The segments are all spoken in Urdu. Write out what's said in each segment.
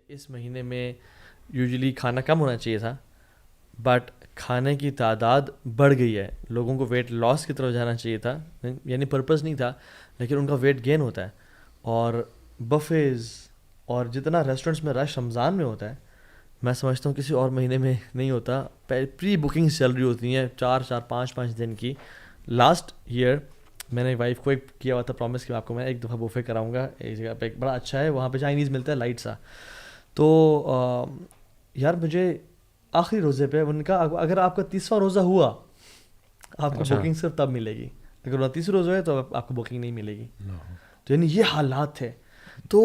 اس مہینے میں یوزلی کھانا کم ہونا چاہیے تھا، بٹ کھانے کی تعداد بڑھ گئی ہے. لوگوں کو ویٹ لاس کی طرف جانا چاہیے تھا، یعنی پرپز نہیں تھا، لیکن ان کا ویٹ گین ہوتا ہے. اور بفیز اور جتنا ریسٹورینٹس میں رش رمضان میں ہوتا ہے، میں سمجھتا ہوں کسی اور مہینے میں نہیں ہوتا. پری بکنگ چل رہی ہوتی ہیں 4-5 دن کی. لاسٹ ایئر میں نے وائف کو ایک کیا ہوا تھا پرومس کہ آپ کو میں ایک دفعہ بوفے کراؤں گا ایک جگہ پہ، ایک بڑا اچھا ہے وہاں پہ چائنیز ملتا ہے لائٹ سا. تو یار مجھے آخری روزے پہ ان کا اگر آپ کا 30واں روزہ ہوا آپ کو بکنگ صرف تب ملے گی، اگر 29 روزہ ہے تو آپ کو بکنگ نہیں ملے گی. تو یعنی یہ حالات تھے. تو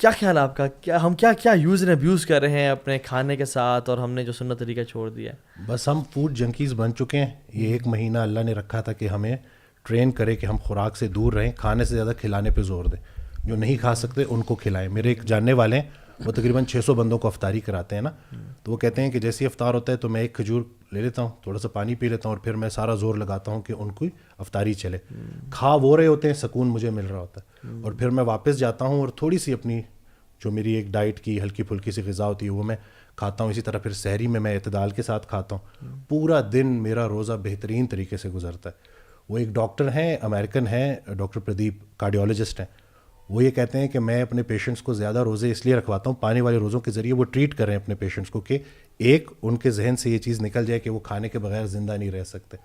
کیا خیال ہے آپ کا، کیا ہم کیا یوز اینڈ ابیوز کر رہے ہیں اپنے کھانے کے ساتھ، اور ہم نے جو سنت طریقہ چھوڑ دیا ہے؟ بس ہم فوڈ جنکیز بن چکے ہیں. یہ ایک مہینہ اللہ نے رکھا تھا کہ ہمیں ٹرین کرے کہ ہم خوراک سے دور رہیں، کھانے سے زیادہ کھلانے پہ زور دیں. جو نہیں کھا سکتے ان کو کھلائیں. میرے ایک جاننے والے ہیں، وہ تقریباً 600 بندوں کو افطاری کراتے ہیں نا. تو وہ کہتے ہیں کہ جیسے افطار ہوتا ہے تو میں ایک کھجور لے لیتا ہوں، تھوڑا سا پانی پی لیتا ہوں، اور پھر میں سارا زور لگاتا ہوں کہ ان کی افطاری چلے. کھا وہ رہے ہوتے ہیں، سکون مجھے مل رہا ہوتا ہے، اور پھر میں واپس جاتا ہوں اور تھوڑی سی اپنی جو میری ایک ڈائٹ کی ہلکی پھلکی سی غذا ہوتی ہے وہ میں کھاتا ہوں. اسی طرح پھر سحری میں اعتدال کے ساتھ کھاتا ہوں. پورا دن میرا روزہ بہترین طریقے سے گزرتا ہے. وہ ایک ڈاکٹر ہیں، امریکن ہیں، ڈاکٹر پردیپ، کارڈیولوجسٹ ہیں. وہ یہ کہتے ہیں کہ میں اپنے پیشنٹس کو زیادہ روزے اس لیے رکھواتا ہوں، پانی والے روزوں کے ذریعے وہ ٹریٹ کریں اپنے پیشنٹس کو کہ ایک ان کے ذہن سے یہ چیز نکل جائے کہ وہ کھانے کے بغیر زندہ نہیں رہ سکتے.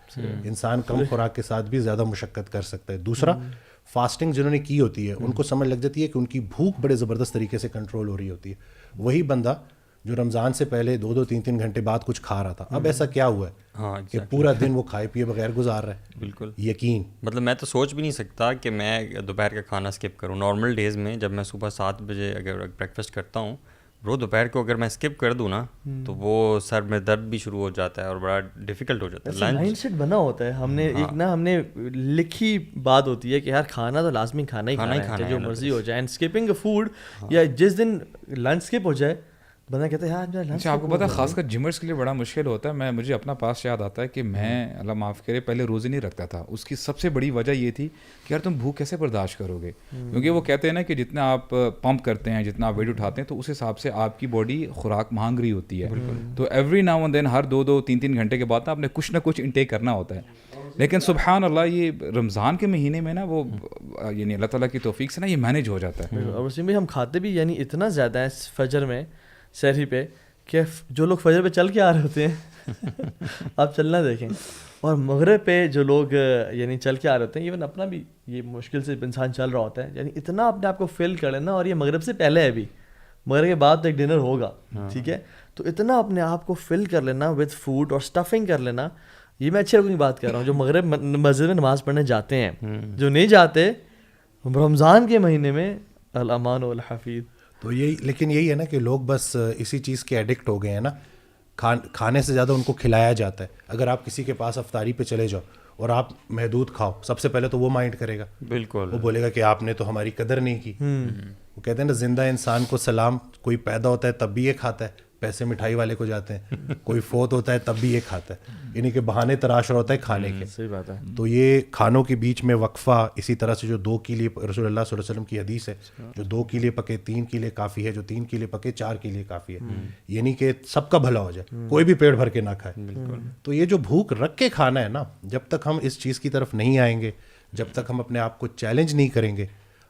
انسان کم خوراک کے ساتھ بھی زیادہ مشقت کر سکتا ہے. دوسرا، فاسٹنگ جنہوں نے کی ہوتی ہے ان کو سمجھ لگ جاتی ہے کہ ان کی بھوک بڑے زبردست طریقے سے کنٹرول ہو رہی ہوتی ہے. وہی بندہ جو رمضان سے پہلے 2-3 گھنٹے بعد کچھ کھا رہا تھا، اب ایسا کیا ہوا ہے کہ پورا دن وہ کھائے پیے بغیر گزار رہا ہے. بالکل یقین، مطلب میں تو سوچ بھی نہیں سکتا کہ میں دوپہر کا کھانا اسکپ کروں. نارمل ڈیز میں جب میں صبح 7 بجے اگر بریکفاسٹ کرتا ہوں، وہ دوپہر کو اگر میں اسکپ کر دوں نا تو وہ سر میں درد بھی شروع ہو جاتا ہے اور بڑا ڈیفیکلٹ ہو جاتا ہے. مائنڈ سیٹ بنا ہوتا ہے ہم نے ایک نا، ہم نے لکھی بات ہوتی ہے کہ یار کھانا تو لازمی کھانا ہی کھانا ہے، جو مرضی ہو جائے. اینڈ اسکپنگ فوڈ، یا جس دن لنچ اسکپ ہو جائے بندہ کہتا ہے یار لنچ. آپ کو پتا ہے خاص کر جمرس کے لیے بڑا مشکل ہوتا ہے. مجھے اپنا پاس یاد آتا ہے کہ میں اللہ معاف کرے پہلے روزے نہیں رکھتا تھا. اس کی سب سے بڑی وجہ یہ تھی کہ یار تم بھوک کیسے برداشت کرو گے، کیونکہ وہ کہتے ہیں نا کہ جتنا آپ پمپ کرتے ہیں، جتنا آپ ویٹ اٹھاتے ہیں، تو اس حساب سے آپ کی باڈی خوراک مانگ رہی ہوتی ہے. تو ایوری ناؤ اینڈ دین ہر 2-3 گھنٹے کے بعد آپ نے کچھ نہ کچھ انٹیک کرنا ہوتا ہے. لیکن سبحان اللہ یہ رمضان کے مہینے میں نا وہ یعنی اللہ تعالیٰ کی توفیق سے نا یہ مینیج ہو جاتا ہے. اور اسی میں ہم کھاتے بھی یعنی اتنا زیادہ ہے فجر میں سحری پہ کہ جو لوگ فجر پہ چل کے آ رہے ہوتے ہیں آپ چلنا دیکھیں، اور مغرب پہ جو لوگ یعنی چل کے آ رہے ہوتے ہیں، ایون اپنا بھی یہ مشکل سے انسان چل رہا ہوتا ہے، یعنی اتنا اپنے آپ کو فل کر لینا. اور یہ مغرب سے پہلے ہے، ابھی مغرب کے بعد تو ایک ڈنر ہوگا، ٹھیک ہے، تو اتنا اپنے آپ کو فل کر لینا وتھ فوڈ اور اسٹفنگ کر لینا. یہ میں اچھے لوگوں کی بات کر رہا ہوں جو مغرب مسجد میں نماز پڑھنے جاتے ہیں. جو نہیں جاتے رمضان کے مہینے میں الامان والحفیظ. تو یہی، لیکن یہی ہے نا کہ لوگ بس اسی چیز کے ایڈکٹ ہو گئے ہیں نا. کھانے سے زیادہ ان کو کھلایا جاتا ہے. اگر آپ کسی کے پاس افطاری پہ چلے جاؤ اور آپ محدود کھاؤ، سب سے پہلے تو وہ مائنڈ کرے گا، بالکل، وہ بولے گا کہ آپ نے تو ہماری قدر نہیں کی. وہ کہتے ہیں نا زندہ انسان کو سلام، کوئی پیدا ہوتا ہے تب بھی یہ کھاتا ہے، پیسے مٹھائی والے کو جاتے ہیں، کوئی فوت ہوتا ہے تب بھی یہ کھاتا ہے، یعنی کہ بہانے تراش رہا ہوتا ہے کھانے کے. صحیح بات ہے. تو یہ کھانوں کے بیچ میں وقفہ، اسی طرح سے جو 2 کے لیے رسول اللہ صلی اللہ علیہ وسلم کی حدیث ہے، جو 2 کے لیے پکے 3 کے لیے کافی ہے، جو 3 کے لیے پکے 4 کے لیے کافی ہے، یعنی کہ سب کا بھلا ہو جائے، کوئی بھی پیٹ بھر کے نہ کھائے. تو یہ جو بھوک رکھ کے کھانا ہے نا، جب تک ہم اس چیز کی طرف نہیں آئیں گے، جب تک ہم اپنے آپ کو چیلنج نہیں کریں گے،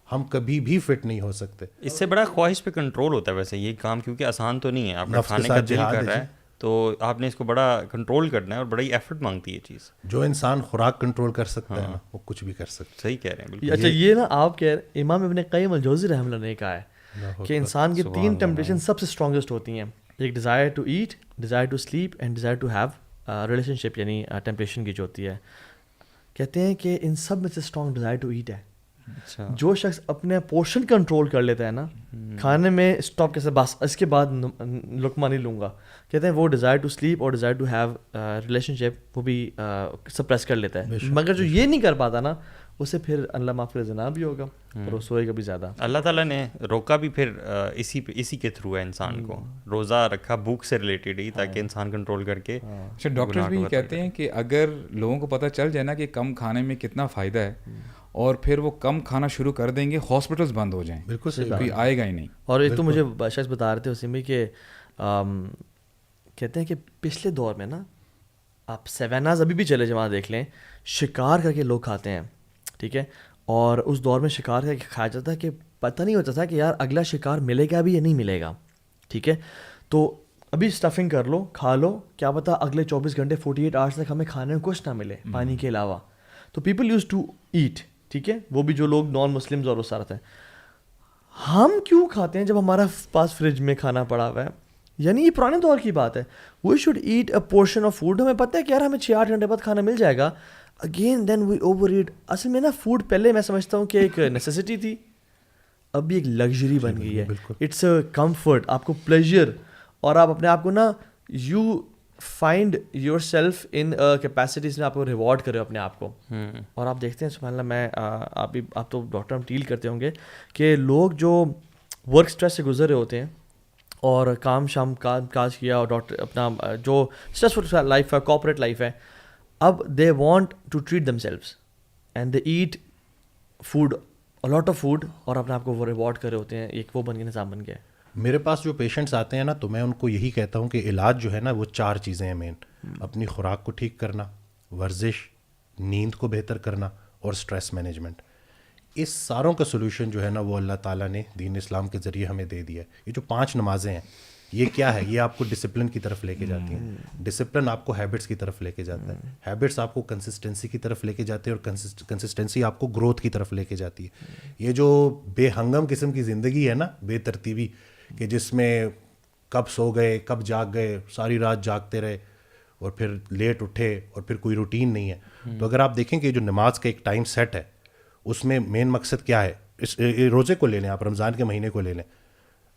ہم کبھی بھی فٹ نہیں ہو سکتے. اس سے بڑا خواہش پہ کنٹرول ہوتا ہے ویسے یہ کام، کیونکہ آسان تو نہیں ہے. آپ کا کھانے کا دل کر رہا ہے تو آپ نے اس کو بڑا کنٹرول کرنا ہے، اور بڑا ہی ایفرٹ مانگتی ہے یہ چیز. جو انسان خوراک کنٹرول کر سکتا ہے نا، وہ کچھ بھی کر سکتا ہے. صحیح کہہ رہے ہیں بالکل. اچھا یہ نا آپ کہہ رہے، امام ابن قیم الجوزی رحمہ اللہ نے کہا ہے کہ انسان کی 3 ٹیمپٹیشن سب سے اسٹرانگسٹ ہوتی ہیں. ایک desire to eat, desire to sleep and desire to have relationship, یعنی ٹیمپٹیشن کی جو ہوتی ہے. کہتے ہیں کہ ان سب میں سے اسٹرانگ ڈیزائر ٹو ایٹ ہے. جو شخص اپنے پورشن کنٹرول کر لیتا ہے نا، کھانے میں اسٹاپ کیسے، بس اس کے بعد لقمہ نہیں لوں گا، کہتے ہیں وہ ڈیزائر ٹو سلیپ اور ڈیزائر ٹو ہیو ریلیشن شپ وہ بھی سپریس کر لیتا ہے. مگر جو یہ نہیں کر پاتا نا، اسے پھر اللہ معاف کرے زنا بھی ہوگا اور وہ سوئے گا بھی زیادہ. اللہ تعالیٰ نے روکا بھی پھر اسی کے تھرو ہے انسان کو. روزہ رکھا بھوک سے ریلیٹڈ ہی، تاکہ انسان کنٹرول کر کے. اچھا ڈاکٹرز بھی کہتے ہیں کہ اگر لوگوں کو پتہ چل جائے نا کہ کم کھانے میں کتنا فائدہ ہے، اور پھر وہ کم کھانا شروع کر دیں گے, ہاسپٹلس بند ہو جائیں, بالکل صحیح کوئی آئے گا ہی نہیں. اور ایک تو مجھے شخص بتا رہے تھے اسی میں کہ کہتے ہیں کہ پچھلے دور میں نا آپ سیواناز ابھی بھی چلے جائیں وہاں دیکھ لیں, شکار کر کے لوگ کھاتے ہیں, ٹھیک ہے, اور اس دور میں شکار کر کے کھایا جاتا ہے کہ پتہ نہیں ہوتا تھا کہ یار اگلا شکار ملے گا بھی یا نہیں ملے گا, ٹھیک ہے. تو ابھی اسٹفنگ کر لو, کھا لو, کیا پتہ اگلے 24 گھنٹے 48 آورس تک ہمیں کھانے میں کچھ نہ ملے پانی کے علاوہ. تو پیپل یوز ٹو ایٹ, ٹھیک ہے, وہ بھی جو لوگ نان مسلمز اور اس طرح ہیں. ہم کیوں کھاتے ہیں جب ہمارا پاس فریج میں کھانا پڑا ہوا ہے؟ یعنی یہ پرانے دور کی بات ہے. We should eat a portion of food. ہمیں پتہ ہے کہ یار ہمیں 6-8 گھنٹے بعد کھانا مل جائے گا. Again then we over eat. اصل میں نا فوڈ پہلے میں سمجھتا ہوں کہ ایک نیسیسٹی تھی, اب بھی ایک لگژری بن گئی ہے. اٹس اے کمفرٹ, آپ کو پلیجر, اور آپ اپنے آپ کو نا you find your self in capacities میں آپ کو ریوارڈ کرے اپنے آپ کو. اور آپ دیکھتے ہیں سبحان اللہ, میں آپ تو ڈاکٹر ہم ڈیل کرتے ہوں گے کہ لوگ جو ورک اسٹریس سے گزر رہے ہوتے ہیں اور کام شام کاج کیا, اور ڈاکٹر اپنا جو اسٹریسفل لائف ہے, کارپوریٹ لائف ہے, اب they want to treat themselves and they eat food, lot of food, اور اپنے آپ کو وہ ریوارڈ کر رہے ہوتے ہیں. ایک وہ بن کے نظام بن گیا ہے. میرے پاس جو پیشنٹس آتے ہیں نا, تو میں ان کو یہی کہتا ہوں کہ علاج جو ہے نا وہ 4 چیزیں ہیں مین. اپنی خوراک کو ٹھیک کرنا, ورزش, نیند کو بہتر کرنا, اور سٹریس مینجمنٹ. اس ساروں کا سولوشن جو ہے نا وہ اللہ تعالیٰ نے دین اسلام کے ذریعے ہمیں دے دیا ہے. یہ جو 5 نمازیں ہیں, یہ کیا ہے؟ یہ آپ کو ڈسپلن کی طرف لے کے جاتی ہیں. ڈسپلن آپ کو ہیبٹس کی طرف لے کے جاتا ہے. ہیبٹس آپ کو کنسسٹنسی کی طرف لے کے جاتے ہیں, اور کنسسٹنسی آپ کو گروتھ کی طرف لے کے جاتی ہے. یہ جو بے ہنگم قسم کی زندگی ہے نا, بے ترتیبی, کہ جس میں کب سو گئے, کب جاگ گئے, ساری رات جاگتے رہے, اور پھر لیٹ اٹھے, اور پھر کوئی روٹین نہیں ہے. تو اگر آپ دیکھیں کہ جو نماز کا ایک ٹائم سیٹ ہے, اس میں مین مقصد کیا ہے؟ اس روزے کو لے لیں آپ, رمضان کے مہینے کو لے لیں,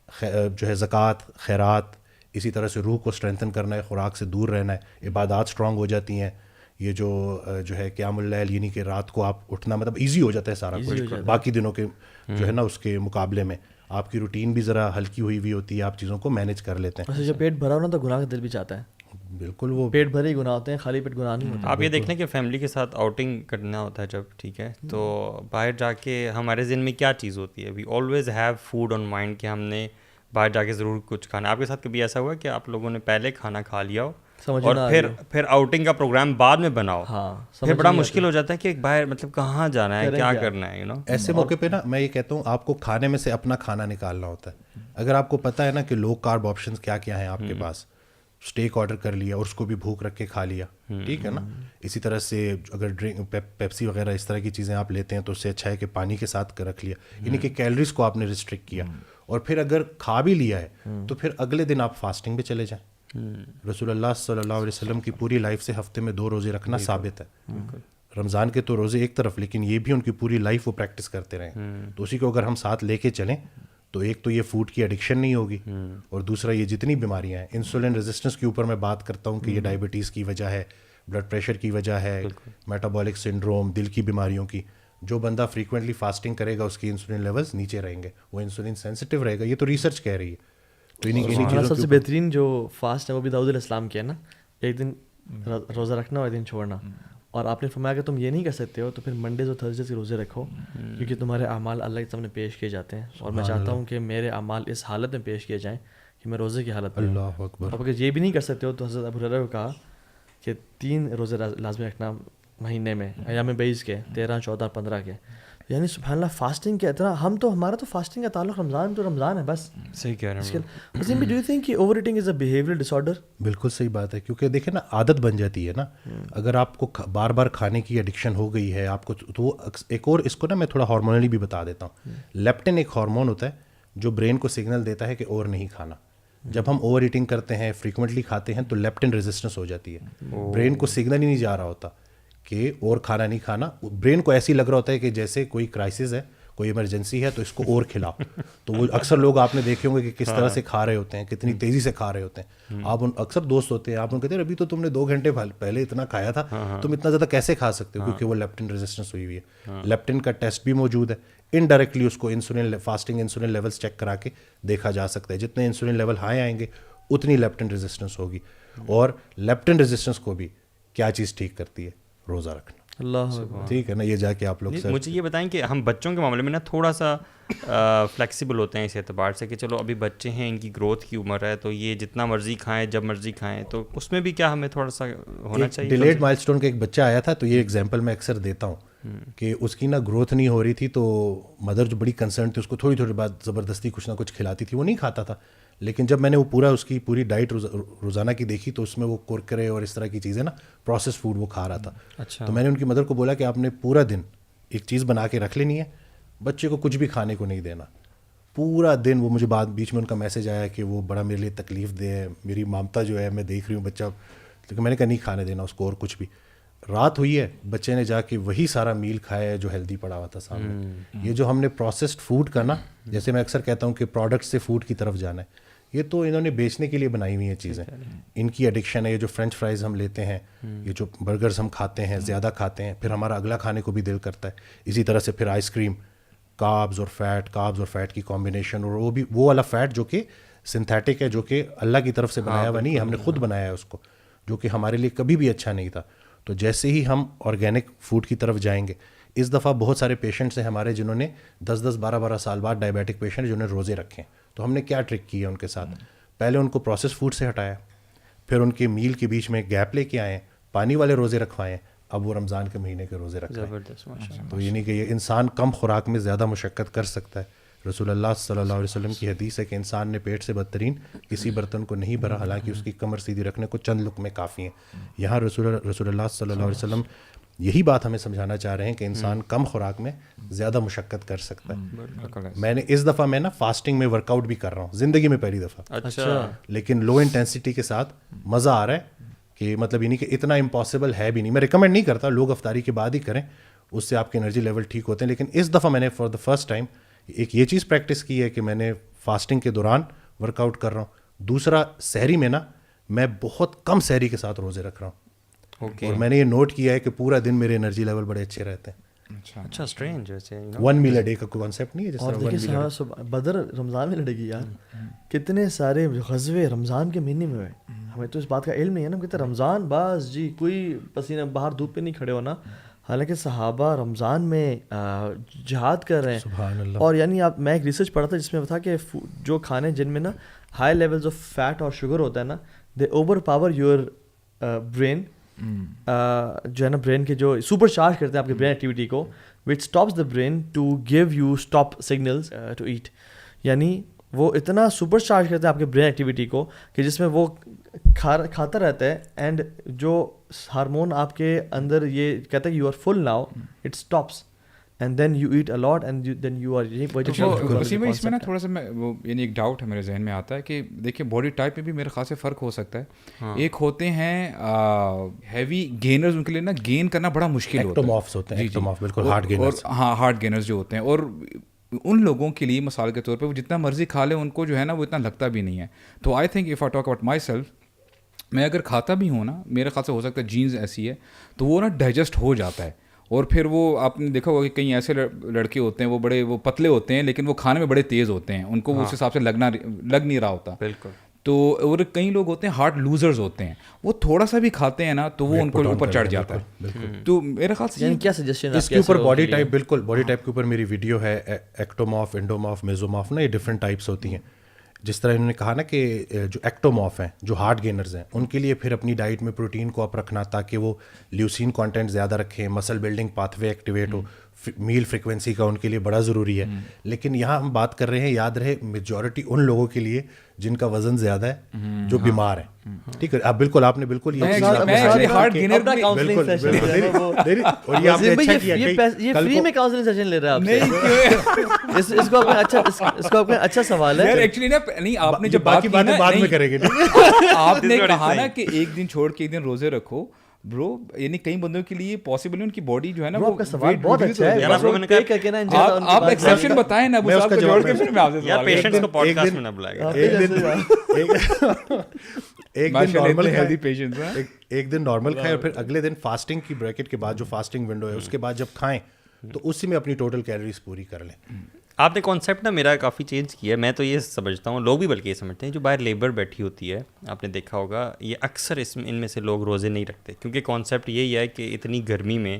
جو ہے زکوٰۃ, خیرات, اسی طرح سے روح کو اسٹرینتھن کرنا ہے, خوراک سے دور رہنا ہے, عبادات اسٹرانگ ہو جاتی ہیں. یہ جو ہے قیام اللیل, یعنی کہ رات کو آپ اٹھنا مطلب ایزی ہو جاتا ہے سارا کچھ, باقی دنوں کے جو ہے نا اس کے مقابلے میں آپ کی روٹین بھی ذرا ہلکی ہوئی ہوتی ہے, آپ چیزوں کو مینیج کر لیتے ہیں. جب پیٹ بھرا ہو نا تو گناہ کا دل بھی چاہتا ہے. بالکل, وہ پیٹ بھرے ہی گناہ ہوتے ہیں, خالی پیٹ گناہ نہیں ہوتا. آپ یہ دیکھیں کہ فیملی کے ساتھ آؤٹنگ کرنا ہوتا ہے جب, ٹھیک ہے, تو باہر جا کے ہمارے ذہن میں کیا چیز ہوتی ہے؟ We always have food on mind کہ ہم نے باہر جا کے ضرور کچھ کھانا. آپ کے ساتھ کبھی ایسا ہوا کہ آپ لوگوں نے پہلے کھانا کھا لیا ہو اور پھر آؤٹنگ کا پروگرام بعد میں بناؤ, پھر بڑا مشکل ہو جاتا ہے کہ باہر مطلب کہاں جانا ہے, کیا کرنا ہے, ایسے موقع پہ نا میں یہ کہتا ہوں آپ کو کھانے میں سے اپنا کھانا نکالنا ہوتا ہے. اگر آپ کو پتہ ہے نا کہ لو کارب آپشنز کیا کیا ہیں آپ کے پاس, اسٹیک آرڈر کر لیا اور اس کو بھی بھوک رکھ کے کھا لیا, ٹھیک ہے نا. اسی طرح سے اگر ڈرنک پیپسی وغیرہ اس طرح کی چیزیں آپ لیتے ہیں تو اس سے اچھا ہے کہ پانی کے ساتھ رکھ لیا, یعنی کہ کیلریز کو آپ نے ریسٹرکٹ کیا. اور پھر اگر کھا بھی لیا ہے تو پھر اگلے دن آپ فاسٹنگ پہ چلے جائیں. رسول اللہ صلی اللہ علیہ وسلم کی پوری لائف سے ہفتے میں 2 روزے رکھنا ثابت ہے. رمضان کے تو روزے ایک طرف, لیکن یہ بھی ان کی پوری لائف وہ پریکٹس کرتے رہے. تو اسی کو اگر ہم ساتھ لے کے چلیں تو ایک تو یہ فوڈ کی ایڈکشن نہیں ہوگی, اور دوسرا یہ جتنی بیماریاں ہیں, انسولن ریزسٹنس کے اوپر میں بات کرتا ہوں کہ یہ ڈائبٹیز کی وجہ ہے, بلڈ پریشر کی وجہ ہے, میٹابولک سنڈروم, دل کی بیماریوں کی. جو بندہ فریکوینٹلی فاسٹنگ کرے گا اس کی انسولن لیولز نیچے رہیں گے, وہ انسولن سینسٹیو رہے گا. یہ تو ریسرچ کہہ رہی ہے. تو سب سے بہترین جو فاسٹ ہے وہ بھی داؤد علیہ السلام کیا نا, ایک دن روزہ رکھنا اور ایک دن چھوڑنا. اور آپ نے فرمایا کہ تم یہ نہیں کر سکتے ہو تو پھر منڈیز اور تھرسڈے کے روزے رکھو, کیونکہ تمہارے اعمال اللہ کے سامنے پیش کیے جاتے ہیں. اور میں چاہتا ہوں کہ میرے اعمال اس حالت میں پیش کیے جائیں کہ میں روزے کی حالت میں. اللہ اکبر. آپ اگر یہ بھی نہیں کر سکتے ہو تو حضرت ابو ہریرہ کو کہا کہ 3 روزے لازمی رکھنا مہینے میں, ایام بیس کے 13, 14, 15 کے. یعنی سبحان اللہ فاسٹنگ کے اتنا ہمارا تو فاسٹنگ کا تعلق رمضان ہے بس. صحیح کہہ رہے ہیں. ڈو یو تھنک کہ overeating is a behavioural disorder? بالکل صحیح بات ہے, کیونکہ دیکھیں نا عادت بن جاتی ہے نا. اگر آپ کو بار بار کھانے کی ایڈکشن ہو گئی ہے آپ کو, تو ایک اور اس کو نا میں تھوڑا ہارمونلی بھی بتا دیتا ہوں. لیپٹن ایک ہارمون ہوتا ہے جو برین کو سگنل دیتا ہے کہ اور نہیں کھانا. جب ہم اوور ایٹنگ کرتے ہیں, فریکوینٹلی کھاتے ہیں, تو لیپٹن ریزسٹنس ہو جاتی ہے. برین کو سگنل ہی نہیں جا رہا ہوتا کہ اور کھانا نہیں کھانا. برین کو ایسے ہی لگ رہا ہوتا ہے کہ جیسے کوئی کرائسس ہے, کوئی ایمرجنسی ہے, تو اس کو اور کھلاؤ. تو وہ اکثر لوگ آپ نے دیکھے ہوں گے کہ کس طرح سے کھا رہے ہوتے ہیں, کتنی تیزی سے کھا رہے ہوتے ہیں. آپ اکثر دوست ہوتے ہیں, آپ ان کو کہتے ہیں ابھی تو تم نے 2 گھنٹے پہلے اتنا کھایا تھا, تم اتنا زیادہ کیسے کھا سکتے ہو؟ کیونکہ وہ لیپٹن ریزسٹنس ہوئی ہوئی ہے. لیپٹن کا ٹیسٹ بھی موجود ہے, انڈائریکٹلی اس کو فاسٹنگ انسولن لیولس چیک کرا کے دیکھا جا سکتا ہے. جتنے انسولن لیول ہائی آئیں گے اتنی لیپٹن ریزسٹنس ہوگی. اور لیپٹن ریزسٹنس کو بھی کیا چیز ٹھیک کرتی ہے؟ روزہ رکھنا. اللہ ٹھیک ہے نا. یہ جا کے آپ لوگ مجھے یہ بتائیں کہ ہم بچوں کے معاملے میں نا تھوڑا سا فلیکسیبل ہوتے ہیں اس اعتبار سے کہ چلو ابھی بچے ہیں, ان کی گروتھ کی عمر ہے, تو یہ جتنا مرضی کھائیں جب مرضی کھائیں, تو اس میں بھی کیا ہمیں تھوڑا سا ہونا چاہیے؟ ڈیلیڈ مائل اسٹون کا ایک بچہ آیا تھا, تو یہ ایگزامپل میں اکثر دیتا ہوں کہ اس کی نا گروتھ نہیں ہو رہی تھی, تو مدر جو بڑی کنسرن تھی اس کو تھوڑی تھوڑی بات زبردستی کچھ نہ کچھ کھلاتی تھی, وہ نہیں کھاتا تھا. لیکن جب میں نے وہ اس کی پوری ڈائٹ روزانہ کی دیکھی تو اس میں وہ کرکرے اور اس طرح کی چیزیں نا پروسیس فوڈ وہ کھا رہا تھا. اچھا. تو میں نے ان کی مدر کو بولا کہ آپ نے پورا دن ایک چیز بنا کے رکھ لینی ہے, بچے کو کچھ بھی کھانے کو نہیں دینا پورا دن. وہ مجھے بیچ میں ان کا میسج آیا کہ وہ بڑا میرے لیے تکلیف دہ ہے, میری مامتا جو ہے میں دیکھ رہی ہوں بچہ, لیکن میں نے کہا نہیں کھانے دینا اس کو اور کچھ بھی. رات ہوئی ہے, بچے نے جا کے وہی سارا میل کھایا ہے جو ہیلدی پڑا ہوا تھا سامنے. یہ جو ہم نے پروسیسڈ فوڈ کا نا, جیسے میں اکثر کہتا ہوں کہ پروڈکٹ سے فوڈ کی طرف جانا ہے, یہ تو انہوں نے بیچنے کے لیے بنائی ہوئی ہیں چیزیں. ان کی ایڈکشن ہے. یہ جو فرینچ فرائز ہم لیتے ہیں, یہ جو برگرز ہم کھاتے ہیں, زیادہ کھاتے ہیں, پھر ہمارا اگلا کھانے کو بھی دل کرتا ہے. اسی طرح سے پھر آئس کریم, کاربز اور فیٹ کی کمبینیشن, اور وہ بھی وہ والا فیٹ جو کہ سنتھیٹک ہے, جو کہ اللہ کی طرف سے بنایا ہوا نہیں ہے, ہم نے خود بنایا ہے اس کو, جو کہ ہمارے لیے کبھی بھی اچھا نہیں تھا. تو جیسے ہی ہم آرگینک فوڈ کی طرف جائیں گے, اس دفعہ بہت سارے پیشنٹس ہیں ہمارے جنہوں نے 10-12 سال بعد ڈائبیٹک پیشنٹ جنہوں نے روزے رکھے ہیں. تو ہم نے کیا ٹرک کی ہے ان کے ساتھ, پہلے ان کو پروسیس فوڈ سے ہٹایا, پھر ان کے میل کے بیچ میں گیپ لے کے آئے, پانی والے روزے رکھوائے, اب وہ رمضان کے مہینے کے روزے رکھیں. تو یعنی کہ یہ انسان کم خوراک میں زیادہ مشقت کر سکتا ہے. رسول اللہ صلی اللہ علیہ وسلم کی حدیث ہے کہ انسان نے پیٹ سے بدترین کسی برتن کو نہیں بھرا, حالانکہ اس کی کمر سیدھی رکھنے کو چند لقمے کافی ہیں. یہاں رسول اللہ صلی اللہ علیہ وسلم یہی بات ہمیں سمجھانا چاہ رہے ہیں کہ انسان کم خوراک میں زیادہ مشقت کر سکتا ہے. میں نے اس دفعہ میں نا فاسٹنگ میں ورک آؤٹ بھی کر رہا ہوں, زندگی میں پہلی دفعہ. اچھا. لیکن لو انٹینسٹی کے ساتھ مزہ آ رہا ہے, کہ مطلب یعنی کہ اتنا امپاسبل ہے بھی نہیں. میں ریکمینڈ نہیں کرتا لوگ افطاری کے بعد ہی کریں, اس سے آپ کے انرجی لیول ٹھیک ہوتے ہیں. لیکن اس دفعہ میں نے فار دا فرسٹ ٹائم ایک یہ چیز پریکٹس کی ہے کہ میں نے فاسٹنگ کے دوران ورک آؤٹ کر رہا ہوں. دوسرا, سحری میں نا میں بہت کم سحری کے ساتھ روزے رکھ رہا ہوں, اور میں نے یہ نوٹ کیا ہے کہ پورا دن میرے انرجی لیول بڑے اچھے رہتے ہیں. اچھا اسٹرینج ویسے ون میل اے ڈے کا کانسیپٹ نہیں ہے, جس اور طرح دیکھیے بدر رمضان میں لڑے گی یار, کتنے سارے غزوے رمضان کے مہینے میں ہوئے. ہمیں تو اس بات کا علم نہیں ہے نا, کہتے رمضان بس جی کوئی پسینہ باہر دھوپ پہ نہیں کھڑے ہونا, حالانکہ صحابہ رمضان میں جہاد کر رہے ہیں. سبحان اللہ. اور یعنی میں ایک ریسرچ پڑھا تھا جس میں تھا کہ جو کھانے جن میں نا ہائی لیولز آف فیٹ اور شوگر ہوتا ہے نا, دے اوور پاور یور برین, جو ہے نا برین کے جو سپر چارج کرتے ہیں آپ کے برین ایکٹیویٹی کو, which stops the brain to give you stop signals to eat. یعنی وہ اتنا سپر چارج کرتے ہیں آپ کے برین ایکٹیویٹی کو کہ جس میں وہ کھاتا رہتا ہے, اینڈ جو ہارمون آپ کے اندر یہ کہتا ہے you are full now, it stops and then you eat a lot and then you are. اسی میں اس میں نا تھوڑا سا میں وہ یعنی ایک ڈاؤٹ ہے میرے ذہن میں آتا ہے کہ دیکھیے باڈی ٹائپ میں بھی میرے خیال سے فرق ہو سکتا ہے. ایک ہوتے ہیں ہیوی گینرز, ان کے لیے نا گین کرنا بڑا مشکل ہوتا ہے. ایکٹومارفس ہوتے ہیں, ایکٹومارف بالکل ہارڈ گینرز. ہاں ہارڈ گینرز جو ہوتے ہیں, اور ان لوگوں کے لیے مثال کے طور پہ وہ جتنا مرضی کھا لیں ان کو جو ہے نا وہ اتنا لگتا بھی نہیں ہے. تو I think if I talk about my self, میں اگر کھاتا بھی ہوں نا, میرے خیال سے ہو سکتا ہے جینز ایسی ہے تو وہ نا ڈائجسٹ ہو جاتا ہے. اور پھر وہ آپ نے دیکھا ہوگا کہ کئی ایسے لڑکے ہوتے ہیں وہ بڑے وہ پتلے ہوتے ہیں لیکن وہ کھانے میں بڑے تیز ہوتے ہیں, ان کو اس حساب سے لگ نہیں رہا ہوتا. بالکل. تو اور کئی لوگ ہوتے ہیں ہارڈ لوزرز ہوتے ہیں, وہ تھوڑا سا بھی کھاتے ہیں نا تو وہ ان کو اوپر چڑھ جاتا ہے. تو میرے خیال سے کیا سجیشن اس کے اوپر باڈی ٹائپ, بالکل باڈی ٹائپ کے اوپر میری ویڈیو ہے, ایکٹومارف, انڈومارف, میزومارف نا, یہ ڈفرینٹ ٹائپس ہوتی ہیں. جس طرح انہوں نے کہا نا کہ جو ایکٹومارف ہیں, جو ہارڈ گینرز ہیں, ان کے لیے پھر اپنی ڈائٹ میں پروٹین کو اپ رکھنا تاکہ وہ لیوسین کانٹینٹ زیادہ رکھیں, مسل بلڈنگ پاتھ وے ایکٹیویٹ ہو, میل فریکوینسی کا ان کے لیے بڑا ضروری ہے. لیکن یہاں ہم بات کر رہے ہیں, یاد رہے میجورٹی ان لوگوں کے لیے جن کا وزن زیادہ ہے, جو بیمار ہیں. ٹھیک ہے, آپ بالکل, آپ نے بالکل یہ فری میں کاؤنسلنگ سیشن لے رہا ہے. اس کو اچھا سوال ہے ایکچولی نا, نہیں آپ نے جب باقی باتیں بعد میں کریں گے, آپ نے کہا نا کہ ایک دن چھوڑ کے ایک دن روزے رکھو برو, یعنی کئی بندوں کے لیے پاسبل ہے, ان کی باڈی جو ہے نا وہ کا سوال بہت اچھا ہے. آپ ایکسیپشن بتائیں نا, میں اس کا جواب کے پھر میں آپ سے یار پیشنٹس کو پوڈ کاسٹ میں نہ بلائے گا. ایک دن نارمل کھائیں اور پھر اگلے دن فاسٹنگ کی بریکٹ کے بعد, جو فاسٹنگ ونڈو ہے اس کے بعد جب کھائیں تو اسی میں اپنی ٹوٹل کیلوریز پوری کر لیں. آپ نے کانسیپٹ نا میرا کافی چینج کیا ہے. میں تو یہ سمجھتا ہوں, لوگ بھی بلکہ یہ سمجھتے ہیں جو باہر لیبر بیٹھی ہوتی ہے, آپ نے دیکھا ہوگا یہ اکثر ان میں سے لوگ روزے نہیں رکھتے, کیونکہ کانسیپٹ یہی ہے کہ اتنی گرمی میں